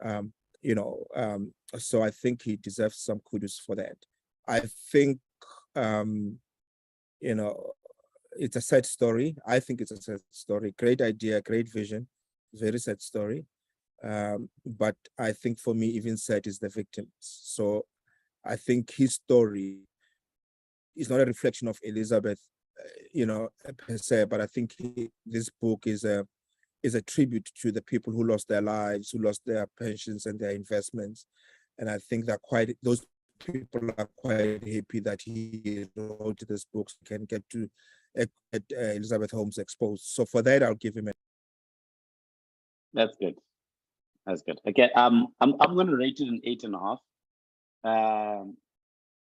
So I think he deserves some kudos for that. I think it's a sad story. I think it's a sad story. Great idea, great vision, very sad story. But I think for me, even sad is the victims. So I think his story is not a reflection of Elizabeth, per se, but I think this book is a tribute to the people who lost their lives, who lost their pensions and their investments. And I think that those people are quite happy that he wrote this book so can get to Elizabeth Holmes exposed. So for that, I'll give him That's good. That's good. Okay, I'm going to rate it an 8.5.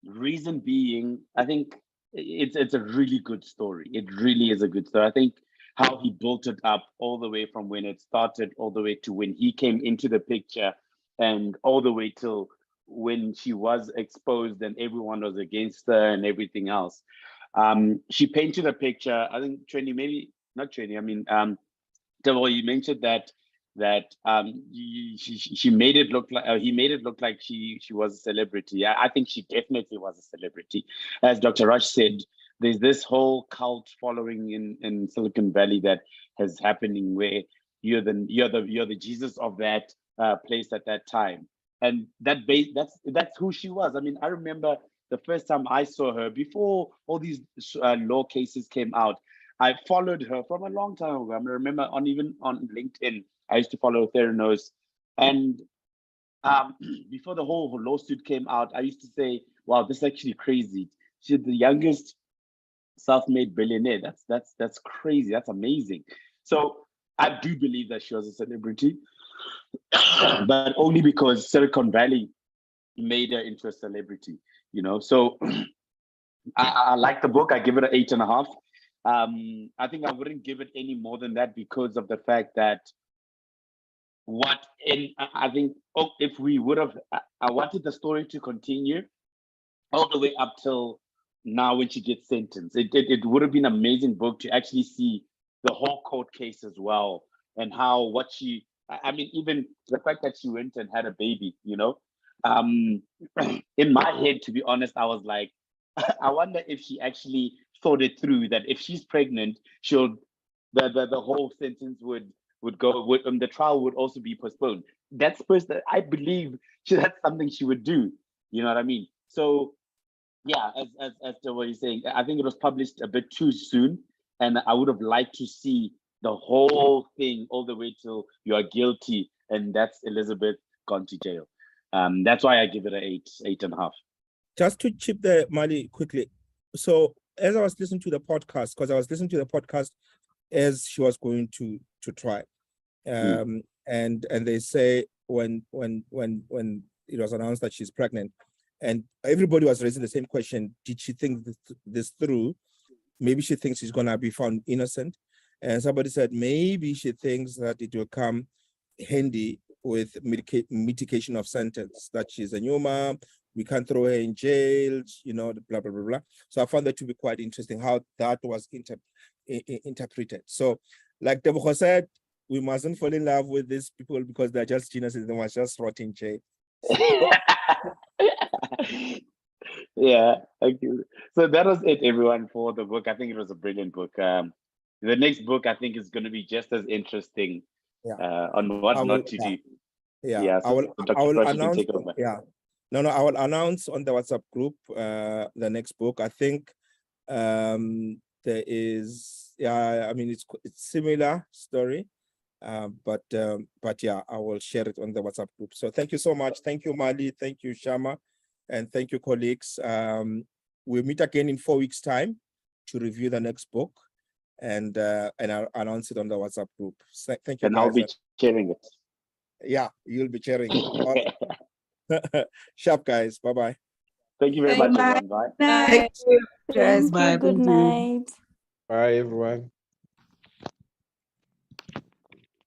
Reason being, I think it's a really good story. It really is a good story. I think how he built it up all the way from when it started, all the way to when he came into the picture, and all the way till when she was exposed and everyone was against her and everything else. She painted a picture. I think Trini, maybe not Trini. I mean, Devil, you mentioned that she made it look like he made it look like she was a celebrity. I think she definitely was a celebrity. As Dr. Rush said, there's this whole cult following in Silicon Valley that is happening, where you're the Jesus of that place at that time, and that's who she was. I mean, I remember the first time I saw her before all these law cases came out. I followed her from a long time ago. I remember even on LinkedIn, I used to follow Theranos. And before the whole lawsuit came out, I used to say, wow, this is actually crazy. She's the youngest self-made billionaire. That's crazy. That's amazing. So I do believe that she was a celebrity, but only because Silicon Valley made her into a celebrity, So I like the book. I give it an 8.5. I think I wouldn't give it any more than that because of the fact that I think if we would have, I wanted the story to continue all the way up till now when she gets sentenced. It would have been an amazing book to actually see the whole court case as well, and even the fact that she went and had a baby, in my head, to be honest, I was like, I wonder if she actually thought it through, that if she's pregnant, the whole sentence would go, the trial would also be postponed. That's I believe that's something she would do. You know what I mean? So yeah, as to what you're saying, I think it was published a bit too soon, and I would have liked to see the whole thing all the way till you are guilty, and that's Elizabeth gone to jail. That's why I give it an 8.5. Just to chip the Mali quickly. So as I was listening to the podcast, because I was listening to the podcast as she was going to try, and they say when it was announced that she's pregnant, and everybody was raising the same question: did she think this through? Maybe she thinks she's gonna be found innocent, and somebody said maybe she thinks that it will come handy with mitigation of sentence, that she's a new mom, we can't throw her in jail, blah, blah, blah, blah. So I found that to be quite interesting how that was interpreted. So like Deborah said, we mustn't fall in love with these people because they're just geniuses, they must just rot in jail. Yeah, thank you. So that was it, everyone, for the book. I think it was a brilliant book. The next book I think is going to be just as interesting Yeah. on what I will, not to yeah. do. Yeah, Yeah, I so will Dr. Frosh, you can announce. take over. Yeah, no, I will announce on the WhatsApp group the next book. I think there is, yeah, I mean it's similar story, but yeah, I will share it on the WhatsApp group. So thank you so much. Thank you, Mali. Thank you, Shama, and thank you, colleagues. We'll meet again in 4 weeks' time to review the next book, and I'll announce it on the WhatsApp group. So, thank you, And guys. I'll be sharing it. Yeah, you'll be sharing it. Sharp, guys. Bye-bye. Thank you very much, Bye. everyone. Bye. Bye. Thank you. Cheers. Thank you. Bye. Good Thank you. night. Bye, everyone.